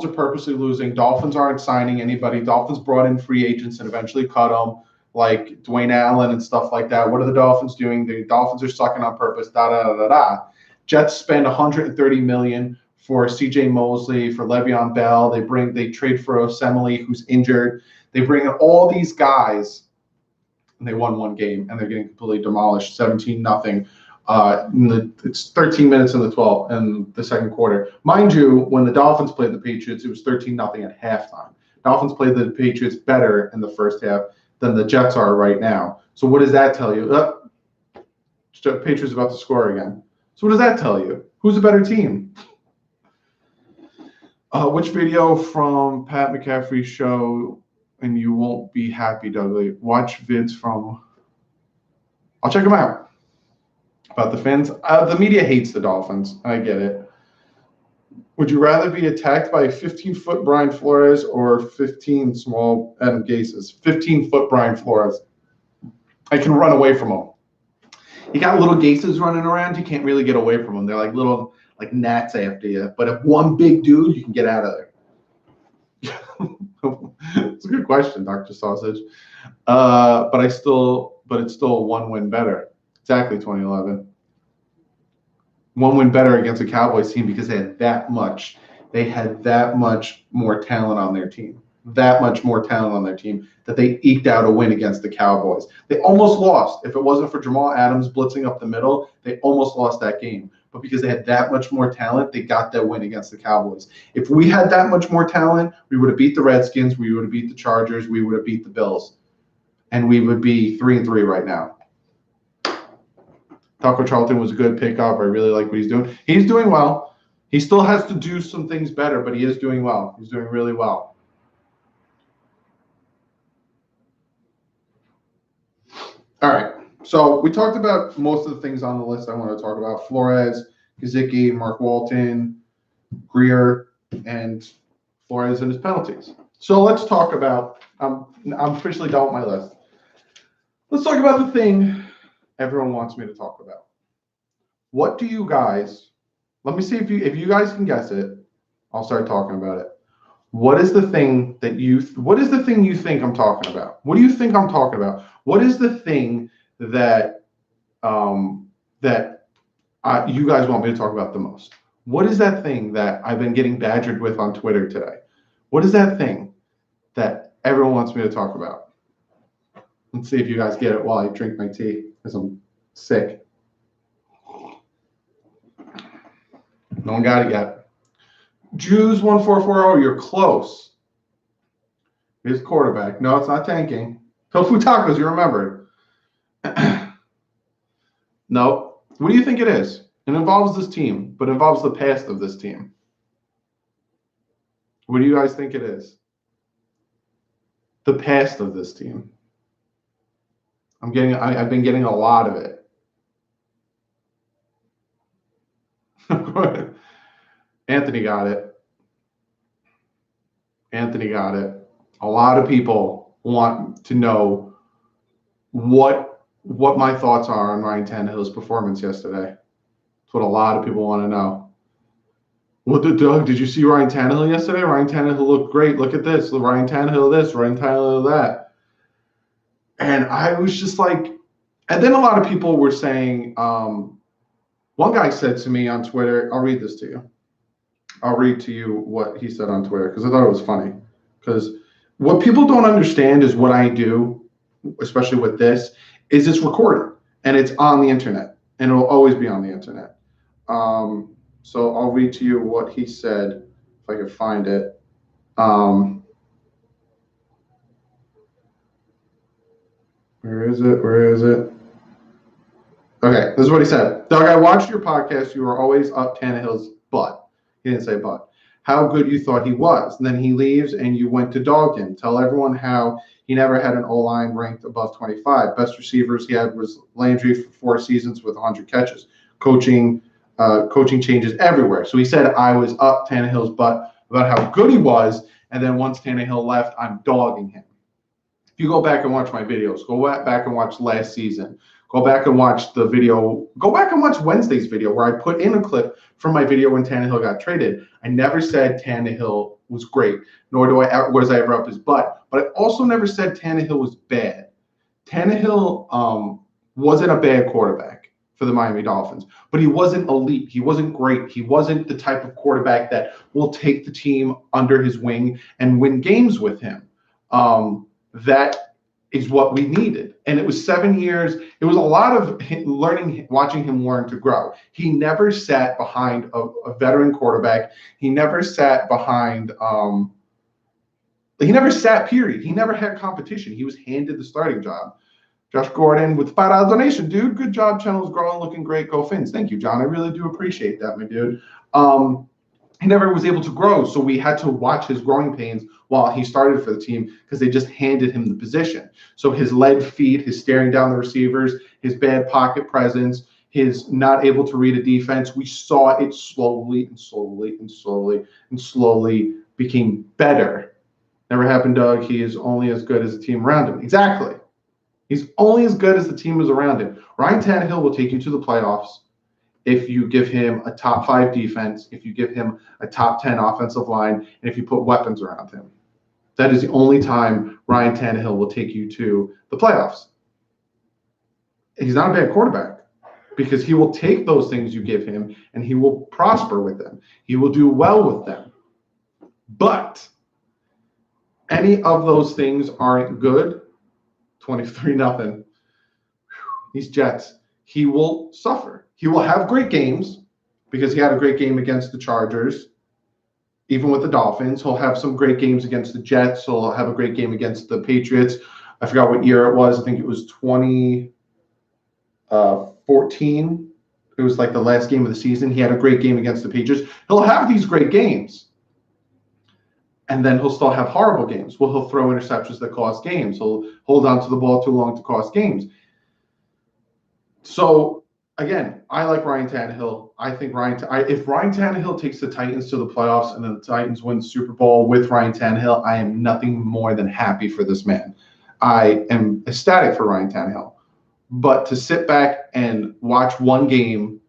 Speaker 1: are purposely losing. Dolphins aren't signing anybody. Dolphins brought in free agents and eventually cut them, like Dwayne Allen and stuff like that. What are the Dolphins doing? The Dolphins are sucking on purpose. Jets spend $130 million for C.J. Mosley, for Le'Veon Bell. They trade for Osemele, who's injured. They bring in all these guys, and they won one game, and they're getting completely demolished, 17-0. It's 13 minutes in the second quarter. Mind you, when the Dolphins played the Patriots, it was 13-0 at halftime. Dolphins played the Patriots better in the first half than the Jets are right now. So what does that tell you? Patriots about to score again. So what does that tell you? Who's a better team? Which video from Pat McCaffrey's show and you won't be happy, Dougie? Watch vids from. I'll check them out. About the fans. The media hates the Dolphins. I get it. Would you rather be attacked by a 15-foot Brian Flores or 15 small Adam Gases? 15-foot Brian Flores. I can run away from him. You got little Gases running around. You can't really get away from them. They're like little gnats after you. But if one big dude, you can get out of there. It's a good question, Dr. Sausage. But it's still one win better. Exactly, 2011. One win better against a Cowboys team because they had that much they had that much more talent on their team. That much more talent on their team that they eked out a win against the Cowboys. They almost lost. If it wasn't for Jamal Adams blitzing up the middle, they almost lost that game. But because they had that much more talent, they got that win against the Cowboys. If we had that much more talent, we would have beat the Redskins, we would have beat the Chargers, we would have beat the Bills, and we would be 3-3 right now. Taco Charlton was a good pickup. I really like what he's doing. He's doing well. He still has to do some things better, but he is doing well. He's doing really well. All right, so we talked about most of the things on the list I want to talk about. Flores, Gesicki, Mark Walton, Greer, and Flores and his penalties. So let's talk about, I'm officially done with my list. Let's talk about the thing everyone wants me to talk about. What do you guys, let me see if you guys can guess it, I'll start talking about it. What is the thing that you think I'm talking about? What do you think I'm talking about? What is the thing that you guys want me to talk about the most? What is that thing that I've been getting badgered with on Twitter today? What is that thing that everyone wants me to talk about? Let's see if you guys get it while I drink my tea because I'm sick. No one got it yet. Jews 1440, you're close. Here's quarterback. No, it's not tanking. Tofu tacos, you remembered. No. What do you think it is? It involves this team, but involves the past of this team. What do you guys think it is? The past of this team. I've been getting a lot of it. Anthony got it. Anthony got it. A lot of people want to know what my thoughts are on Ryan Tannehill's performance yesterday. That's what a lot of people want to know. Doug, did you see Ryan Tannehill yesterday? Ryan Tannehill looked great. Look at this. Ryan Tannehill this. Ryan Tannehill that. And I was just like, and then a lot of people were saying, one guy said to me on Twitter, I'll read this to you. I'll read to you what he said on Twitter because I thought it was funny. Because what people don't understand is what I do, especially with this, is it's recorded and it's on the internet and it will always be on the internet. So I'll read to you what he said if I can find it. Where is it? Where is it? Okay, this is what he said. Doug, I watched your podcast. You were always up Tannehill's butt. He didn't say butt. How good you thought he was. And then he leaves and you went to dog him. Tell everyone how he never had an O-line ranked above 25. Best receivers he had was Landry for 4 seasons with 100 catches. Coaching changes everywhere. So he said I was up Tannehill's butt about how good he was. And then once Tannehill left, I'm dogging him. If you go back and watch my videos, go back and watch last season. Go back and watch the video. Go back and watch Wednesday's video where I put in a clip from my video when Tannehill got traded. I never said Tannehill was great, nor was I ever up his butt. But I also never said Tannehill was bad. Tannehill wasn't a bad quarterback for the Miami Dolphins, but he wasn't elite. He wasn't great. He wasn't the type of quarterback that will take the team under his wing and win games with him. That is what we needed. And it was 7 years. It was a lot of learning, watching him learn to grow. He never sat behind a veteran quarterback. He never sat behind, he never sat, period. He never had competition. He was handed the starting job. Josh Gordon with $5 donation. Dude, good job. Channel's growing, looking great. Go Fins. Thank you, John. I really do appreciate that, my dude. He never was able to grow, so we had to watch his growing pains while he started for the team because they just handed him the position. So his lead feet, his staring down the receivers, his bad pocket presence, his not able to read a defense, we saw it slowly and slowly and slowly and slowly became better. Never happened, Doug. He is only as good as the team around him. Exactly. He's only as good as the team is around him. Ryan Tannehill will take you to the playoffs if you give him a top 5 defense, if you give him a top 10 offensive line, and if you put weapons around him. That is the only time Ryan Tannehill will take you to the playoffs. He's not a bad quarterback because he will take those things you give him and he will prosper with them. He will do well with them. But any of those things aren't good. 23-0. These Jets, he will suffer. He will have great games because he had a great game against the Chargers. Even with the Dolphins, he'll have some great games against the Jets. He'll have a great game against the Patriots. I forgot what year it was. I think it was 2014. It was like the last game of the season. He had a great game against the Patriots. He'll have these great games. And then he'll still have horrible games. Well, he'll throw interceptions that cost games. He'll hold on to the ball too long to cost games. So, again, I like Ryan Tannehill. I think if Ryan Tannehill takes the Titans to the playoffs and then the Titans win the Super Bowl with Ryan Tannehill, I am nothing more than happy for this man. I am ecstatic for Ryan Tannehill. But to sit back and watch one game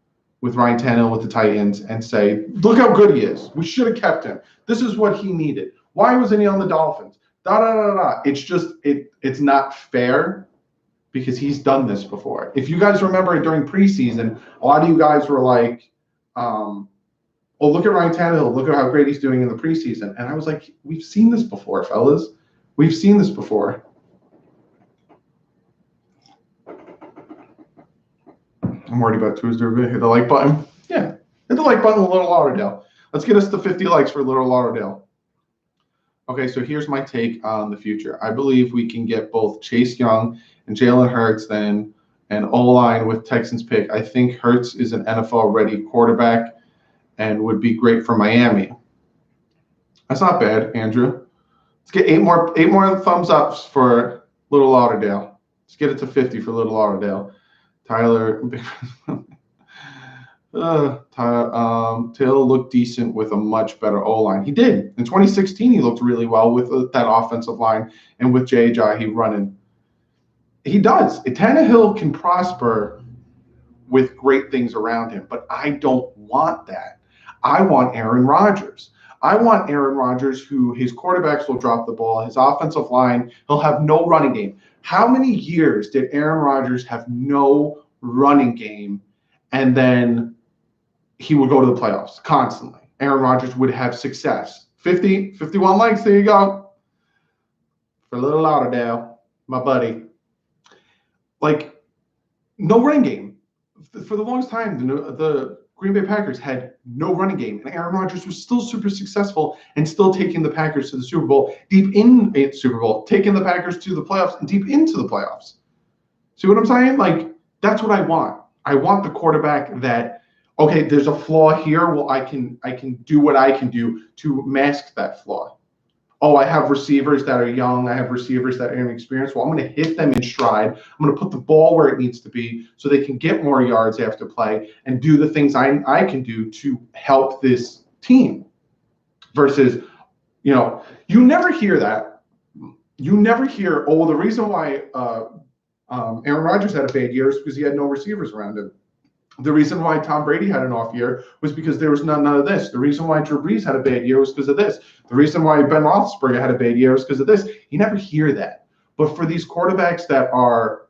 Speaker 1: with Ryan Tannehill with the Titans and say, look how good he is. We should have kept him. This is what he needed. Why wasn't he on the Dolphins? It's just, it's not fair because he's done this before. If you guys remember during preseason, a lot of you guys were like, oh, look at Ryan Tannehill. Look at how great he's doing in the preseason. And I was like, we've seen this before, fellas. We've seen this before. I'm worried about Tuesday. We're going to hit the like button. Yeah, hit the like button with Little Lauderdale. Let's get us to 50 likes for Little Lauderdale. Okay, so here's my take on the future. I believe we can get both Chase Young and Jalen Hurts then and O-line with Texans pick. I think Hurts is an NFL-ready quarterback and would be great for Miami. That's not bad, Andrew. Let's get eight more thumbs ups for Little Lauderdale. Let's get it to 50 for Little Lauderdale. Tyler, Till looked decent with a much better O-line. He did. In 2016, he looked really well with that offensive line and with J.J. running. He does. Tannehill can prosper with great things around him, but I don't want that. I want Aaron Rodgers. I want Aaron Rodgers who his quarterbacks will drop the ball, his offensive line, he'll have no running game. How many years did Aaron Rodgers have no running game and then he would go to the playoffs constantly? Aaron Rodgers would have success. 51 likes, there you go. For Little Lauderdale, my buddy. Like, no running game. For the longest time, the Green Bay Packers had no running game, and Aaron Rodgers was still super successful and still taking the Packers to the Super Bowl, taking the Packers to the playoffs and deep into the playoffs. See what I'm saying? Like, that's what I want. I want the quarterback that, okay, there's a flaw here. Well, I can do what I can do to mask that flaw. Oh, I have receivers that are young. I have receivers that are inexperienced. Well, I'm going to hit them in stride. I'm going to put the ball where it needs to be so they can get more yards after play and do the things I can do to help this team. Versus, you never hear that. You never hear, oh, the reason why Aaron Rodgers had a bad year is because he had no receivers around him. The reason why Tom Brady had an off year was because there was none of this. The reason why Drew Brees had a bad year was because of this. The reason why Ben Roethlisberger had a bad year was because of this. You never hear that. But for these quarterbacks that are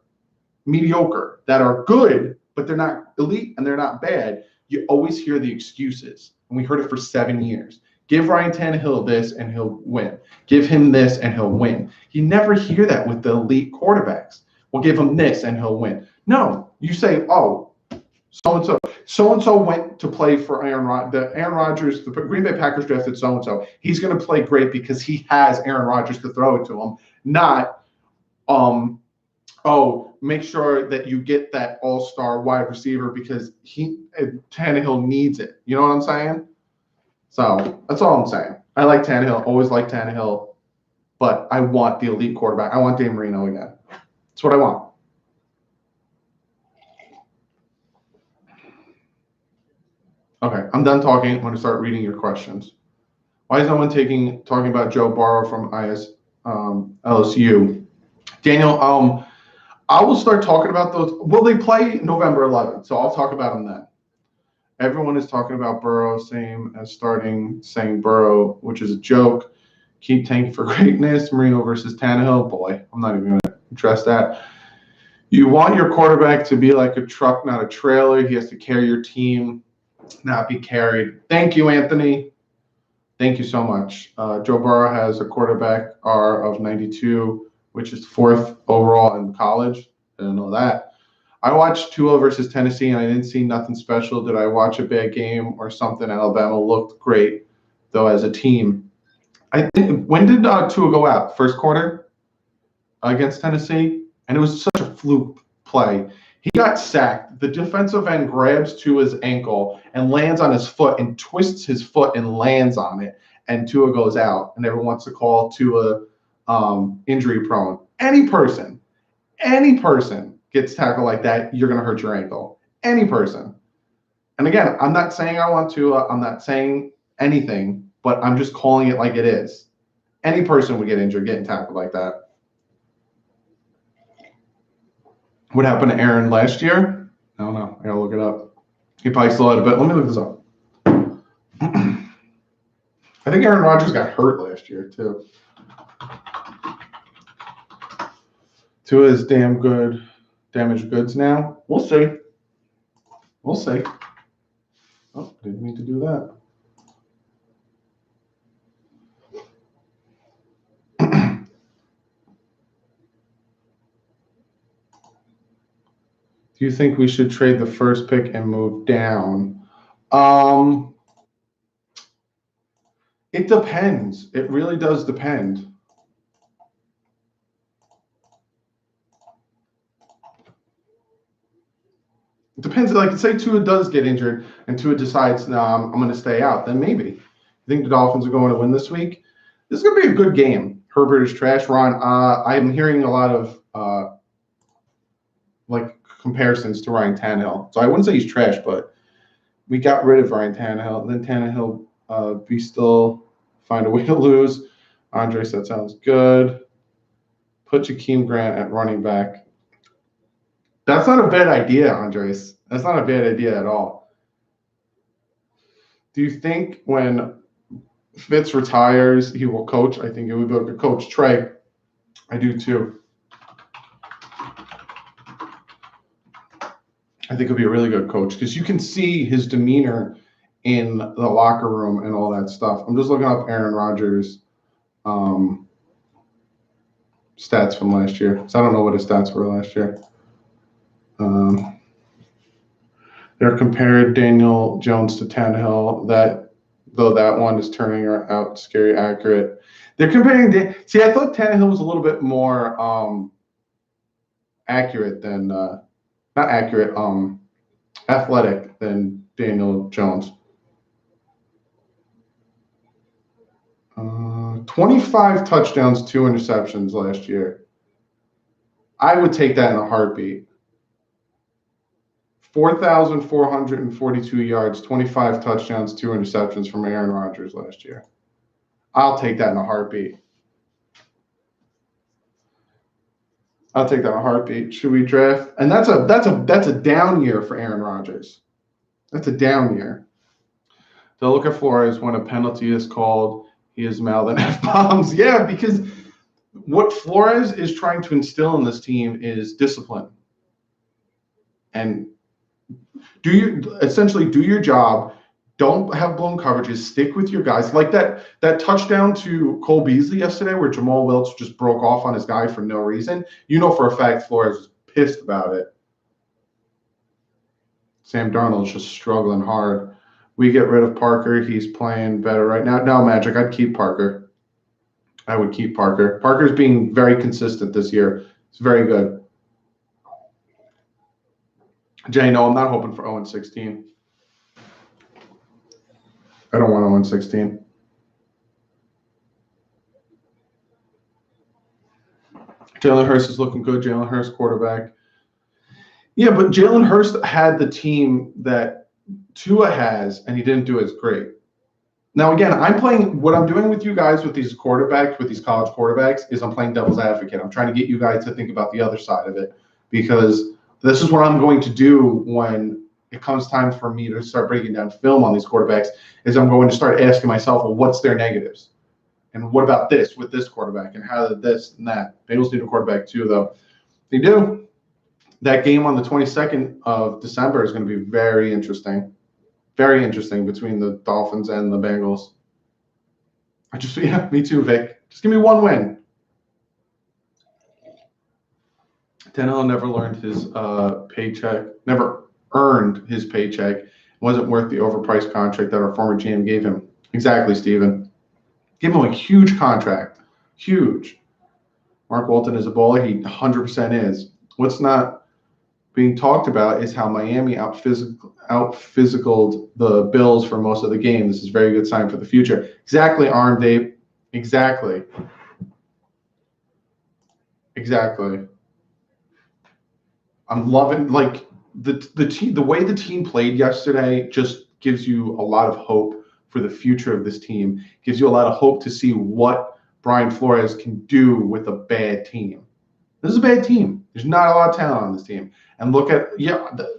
Speaker 1: mediocre, that are good, but they're not elite and they're not bad, you always hear the excuses. And we heard it for 7 years. Give Ryan Tannehill this and he'll win. Give him this and he'll win. You never hear that with the elite quarterbacks. We'll give him this and he'll win. No, you say, oh, so-and-so went to play for Aaron Rodgers. The Green Bay Packers drafted so-and-so. He's going to play great because he has Aaron Rodgers to throw it to him, not, make sure that you get that all-star wide receiver because Tannehill needs it. You know what I'm saying? So that's all I'm saying. I like Tannehill, always like Tannehill, but I want the elite quarterback. I want Dan Marino again. That's what I want. Okay, I'm done talking. I'm going to start reading your questions. Why is no one talking about Joe Burrow from LSU? Daniel, I will start talking about those. Well, they play November 11th, so I'll talk about them then. Everyone is talking about Burrow, same as saying Burrow, which is a joke. Keep tanking for greatness. Marino versus Tannehill. Boy, I'm not even going to address that. You want your quarterback to be like a truck, not a trailer. He has to carry your team, not be carried. Thank you, Anthony. Thank you so much. Joe Burrow has a quarterback R of 92, which is 4th overall in college. I didn't know that. I watched Tua versus Tennessee, and I didn't see nothing special. Did I watch a bad game or something? Alabama looked great, though, as a team. I think, when did Tua go out? First quarter against Tennessee? And it was such a fluke play. He got sacked. The defensive end grabs Tua's ankle and lands on his foot and twists his foot and lands on it. And Tua goes out. And everyone wants to call Tua injury prone. Any person gets tackled like that, you're going to hurt your ankle. Any person. And again, I'm not saying I want to. I'm not saying anything, but I'm just calling it like it is. Any person would get injured getting tackled like that. What happened to Aaron last year? I don't know. I got to look it up. He probably still had a bit. Let me look this up. I think Aaron Rodgers got hurt last year, too. Tua is damn good. Damaged goods now. We'll see. We'll see. Oh, didn't mean to do that. Do you think we should trade the first pick and move down? It depends. It really does depend. It depends. Like, say Tua does get injured and Tua decides, no, I'm going to stay out. Then maybe. You think the Dolphins are going to win this week? This is going to be a good game. Herbert is trash. Ron, I'm hearing a lot of comparisons to Ryan Tannehill. So I wouldn't say he's trash, but we got rid of Ryan Tannehill. And then Tannehill, we still find a way to lose. Andre said, sounds good. Put Jakeem Grant at running back. That's not a bad idea, Andres. That's not a bad idea at all. Do you think when Fitz retires, he will coach? I think he would be able to coach. Trey, I do too. I think he'll be a really good coach because you can see his demeanor in the locker room and all that stuff. I'm just looking up Aaron Rodgers' stats from last year. So I don't know what his stats were last year. They're compared Daniel Jones to Tannehill. Though that one is turning out scary accurate. They're comparing. See, I thought Tannehill was a little bit more accurate than not accurate. Athletic than Daniel Jones. 25 touchdowns, 2 interceptions last year. I would take that in a heartbeat. 4,442 yards, 25 touchdowns, 2 interceptions from Aaron Rodgers last year. I'll take that in a heartbeat. I'll take that in a heartbeat. Should we draft? And that's a down year for Aaron Rodgers. That's a down year. So look at Flores when a penalty is called. He is mouthing F-bombs. Yeah, because what Flores is trying to instill in this team is discipline. And essentially do your job. Don't have blown coverages. Stick with your guys. Like that touchdown to Cole Beasley yesterday where Jamal Wiltz just broke off on his guy for no reason. You know for a fact Flores was pissed about it. Sam Darnold's just struggling hard. We get rid of Parker. He's playing better right now. No, Magic, I'd keep Parker. I would keep Parker. Parker's being very consistent this year. It's very good. Jay, no, I'm not hoping for 0-16. I don't want 0-16. Jalen Hurts is looking good. Jalen Hurts, quarterback. Yeah, but Jalen Hurts had the team that Tua has, and he didn't do as great. Now, again, what I'm doing with you guys with these quarterbacks, with these college quarterbacks, is I'm playing devil's advocate. I'm trying to get you guys to think about the other side of it because this is what I'm going to do when it comes time for me to start breaking down film on these quarterbacks is I'm going to start asking myself, well, what's their negatives? And what about this with this quarterback? And how did this and that? Bengals need a quarterback too, though. They do. That game on the 22nd of December is going to be very interesting. Very interesting between the Dolphins and the Bengals. Yeah, me too, Vic. Just give me one win. Tannehill never learned his paycheck, never earned his paycheck. It wasn't worth the overpriced contract that our former GM gave him. Exactly, Steven. Give him a huge contract. Huge. Mark Walton is a baller. He 100% is. What's not being talked about is how Miami out-physicaled the Bills for most of the game. This is a very good sign for the future. Exactly, Arm Dave. Exactly. Exactly. I'm loving the way the team played yesterday just gives you a lot of hope for the future of this team. Gives you a lot of hope to see what Brian Flores can do with a bad team. This is a bad team. There's not a lot of talent on this team. And look at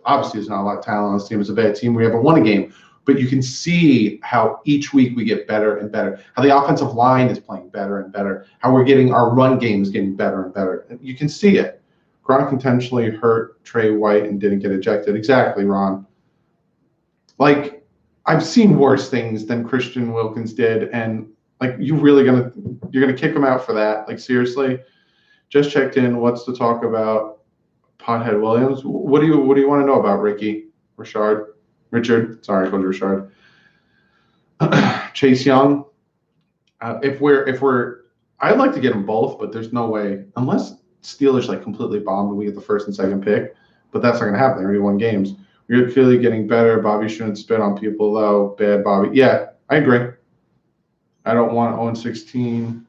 Speaker 1: obviously there's not a lot of talent on this team. It's a bad team. We haven't won a game. But you can see how each week we get better and better. How the offensive line is playing better and better. How we're getting our run game is getting better and better. You can see it. Gronk intentionally hurt Trey White and didn't get ejected. Exactly, Ron. Like, I've seen worse things than Christian Wilkins did, and like you're gonna kick him out for that? Like, seriously? Just checked in. What's to talk about? Pothead Williams. What do you want to know about Richard? Sorry, I called you Richard. Chase Young. If we're, I'd like to get them both, but there's no way unless Steelers like completely bombed and we get the first and second pick. But that's not going to happen. They already won games. We're clearly getting better. Bobby shouldn't spit on people though. Bad Bobby. Yeah, I agree. I don't want 0-16,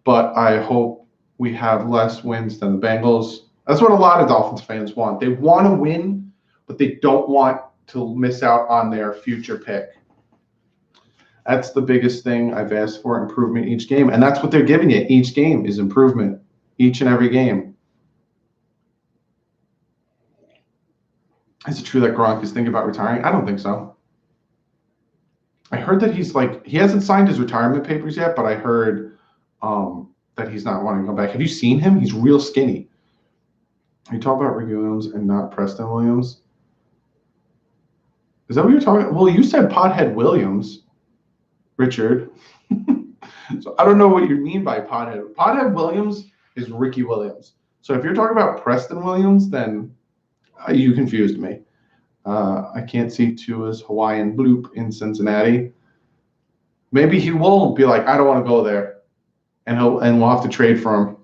Speaker 1: but I hope we have less wins than the Bengals. That's what a lot of Dolphins fans want. They want to win, but they don't want to miss out on their future pick. That's the biggest thing I've asked for, improvement each game. And that's what they're giving you. Each game is improvement. Each and every game. Is it true that Gronk is thinking about retiring? I don't think so. I heard that he hasn't signed his retirement papers yet, but I heard that he's not wanting to come back. Have you seen him? He's real skinny. Are you talking about Ricky Williams and not Preston Williams? Is that what you're talking about? Well, you said Pothead Williams, Richard. So I don't know what you mean by Pothead. Pothead Williams is Ricky Williams. So if you're talking about Preston Williams, then you confused me. I can't see Tua's Hawaiian bloop in Cincinnati. Maybe he will be like, I don't want to go there, and we'll have to trade for him.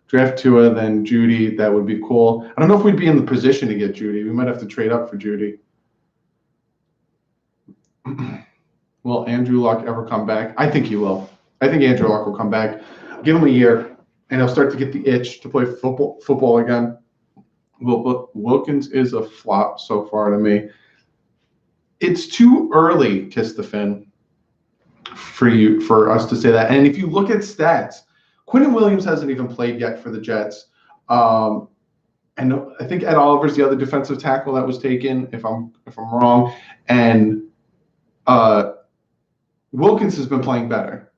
Speaker 1: Draft Tua, then Judy. That would be cool. I don't know if we'd be in the position to get Judy. We might have to trade up for Judy. Will Andrew Luck ever come back? I think he will. I think Andrew Luck will come back. Give him a year, and he'll start to get the itch to play football again. Wilkins is a flop so far to me. It's too early, Kiss the Fin, for us to say that. And if you look at stats, Quinnen Williams hasn't even played yet for the Jets. And I think Ed Oliver's the other defensive tackle that was taken, if I'm wrong. And Wilkins has been playing better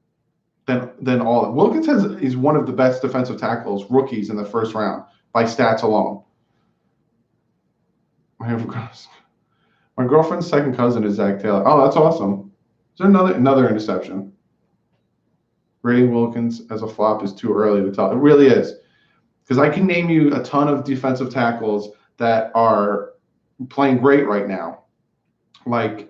Speaker 1: than all of them. Wilkins is one of the best defensive tackles, rookies in the first round by stats alone. My girlfriend's second cousin is Zach Taylor. Oh, that's awesome. Is there another interception? Rating Wilkins as a flop is too early to tell. It really is. Because I can name you a ton of defensive tackles that are playing great right now. Like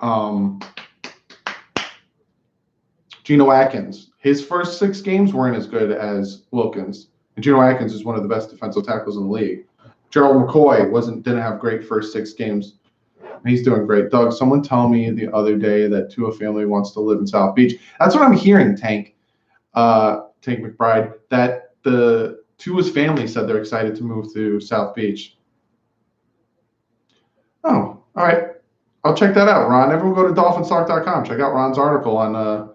Speaker 1: Geno Atkins. His first 6 games weren't as good as Wilkins. And Geno Atkins is one of the best defensive tackles in the league. Gerald McCoy didn't have great first 6 games. He's doing great. Doug, someone tell me the other day that Tua family wants to live in South Beach. That's what I'm hearing, Tank McBride, that the Tua's family said they're excited to move to South Beach. Oh, all right. I'll check that out, Ron. Everyone go to dolphinstock.com. Check out Ron's article on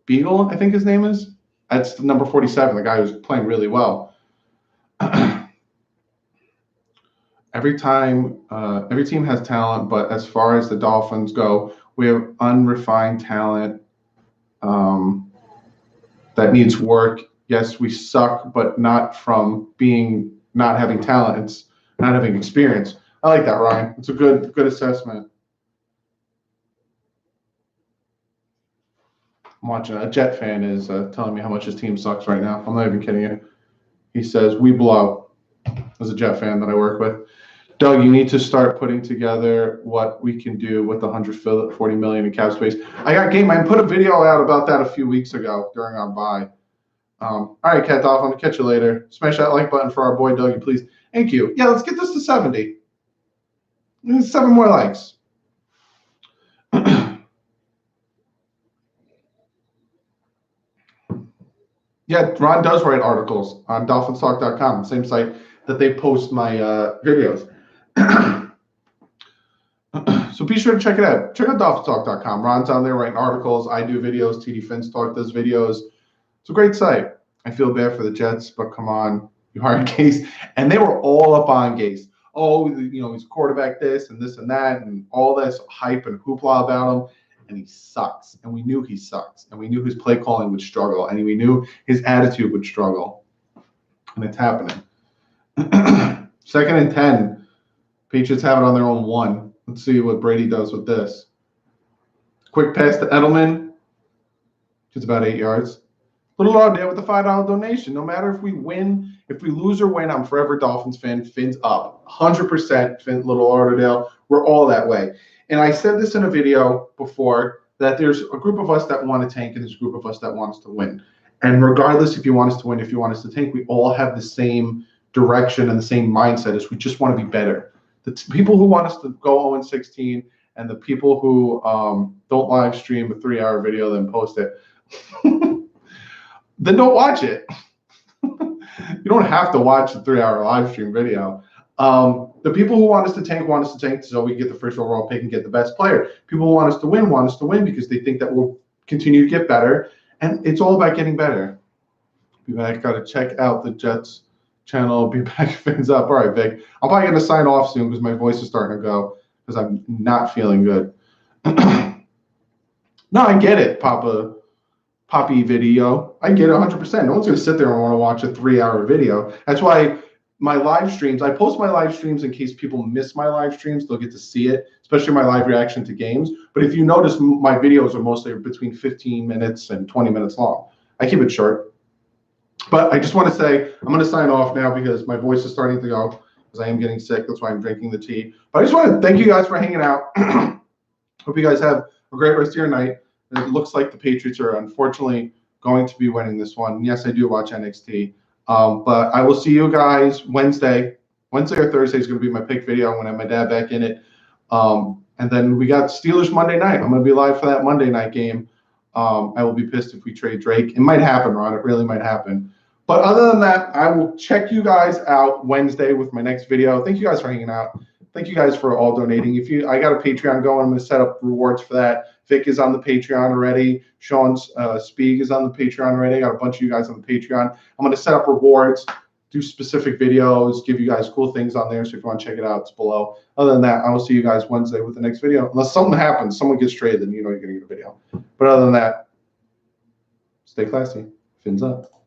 Speaker 1: Beagle, I think his name is. That's number 47, the guy who's playing really well. Every team has talent, but as far as the Dolphins go, we have unrefined talent that needs work. Yes, we suck, but not from not having talent. It's not having experience. I like that, Ryan. It's a good assessment. I'm watching. A Jet fan is telling me how much his team sucks right now. I'm not even kidding you. He says, we blow. As a Jet fan that I work with. Doug, you need to start putting together what we can do with the $140 million in cap space. I got game. I put a video out about that a few weeks ago during our buy. All right, Cat Dolphin, I'll catch you later. Smash that like button for our boy Dougie, please. Thank you. Yeah, let's get this to 70. 7 more likes. Yeah, Ron does write articles on DolphinsTalk.com, same site that they post my videos. So be sure to check it out. Check out DolphinsTalk.com. Ron's on there writing articles. I do videos. TD Finns Talk does videos. It's a great site. I feel bad for the Jets, but come on. You hired Gase. And they were all up on Gase. Oh, you know, he's quarterback this and this and that and all this hype and hoopla about him. And he sucks. And we knew he sucks. And we knew his play calling would struggle. And we knew his attitude would struggle. And it's happening. 2nd and 10. Patriots have it on their own 1. Let's see what Brady does with this. Quick pass to Edelman. It's about 8 yards. Little odd there with the $5 donation. No matter if we win, if we lose or win, I'm forever Dolphins fan. Fins up. 100% Fin, Little Lauderdale. We're all that way. And I said this in a video before that there's a group of us that want to tank and there's a group of us that want us to win. And regardless if you want us to win, if you want us to tank, we all have the same direction and the same mindset as we just want to be better. The people who want us to go 0-16 and the people who don't live stream a 3-hour video then post it, then don't watch it. You don't have to watch a 3-hour live stream video. The people who want us to tank so we can get the first overall pick and get the best player. People who want us to win because they think that we'll continue to get better. And it's all about getting better. Be back. Got to check out the Jets channel. Be back. Fins up. All right, Vic. I'm probably going to sign off soon because my voice is starting to go because I'm not feeling good. No, I get it, Poppy video. I get it 100%. No one's going to sit there and want to watch a 3-hour video. That's why my live streams, I post my live streams in case people miss my live streams. They'll get to see it, especially my live reaction to games. But if you notice, my videos are mostly between 15 minutes and 20 minutes long. I keep it short. But I just want to say, I'm going to sign off now because my voice is starting to go because I am getting sick. That's why I'm drinking the tea. But I just want to thank you guys for hanging out. Hope you guys have a great rest of your night. It looks like the Patriots are unfortunately going to be winning this one. Yes, I do watch NXT. But I will see you guys Wednesday. Wednesday or Thursday is going to be my pick video. I'm going to have my dad back in it. And then we got Steelers Monday night. I'm going to be live for that Monday night game. I will be pissed if we trade Drake. It might happen, Ron. It really might happen. But other than that, I will check you guys out Wednesday with my next video. Thank you guys for hanging out. Thank you guys for all donating. I got a Patreon going. I'm going to set up rewards for that. Vic is on the Patreon already. Sean Spieg is on the Patreon already. I got a bunch of you guys on the Patreon. I'm going to set up rewards, do specific videos, give you guys cool things on there. So if you want to check it out, it's below. Other than that, I will see you guys Wednesday with the next video. Unless something happens, someone gets traded, then you know you're going to get a video. But other than that, stay classy. Fins up.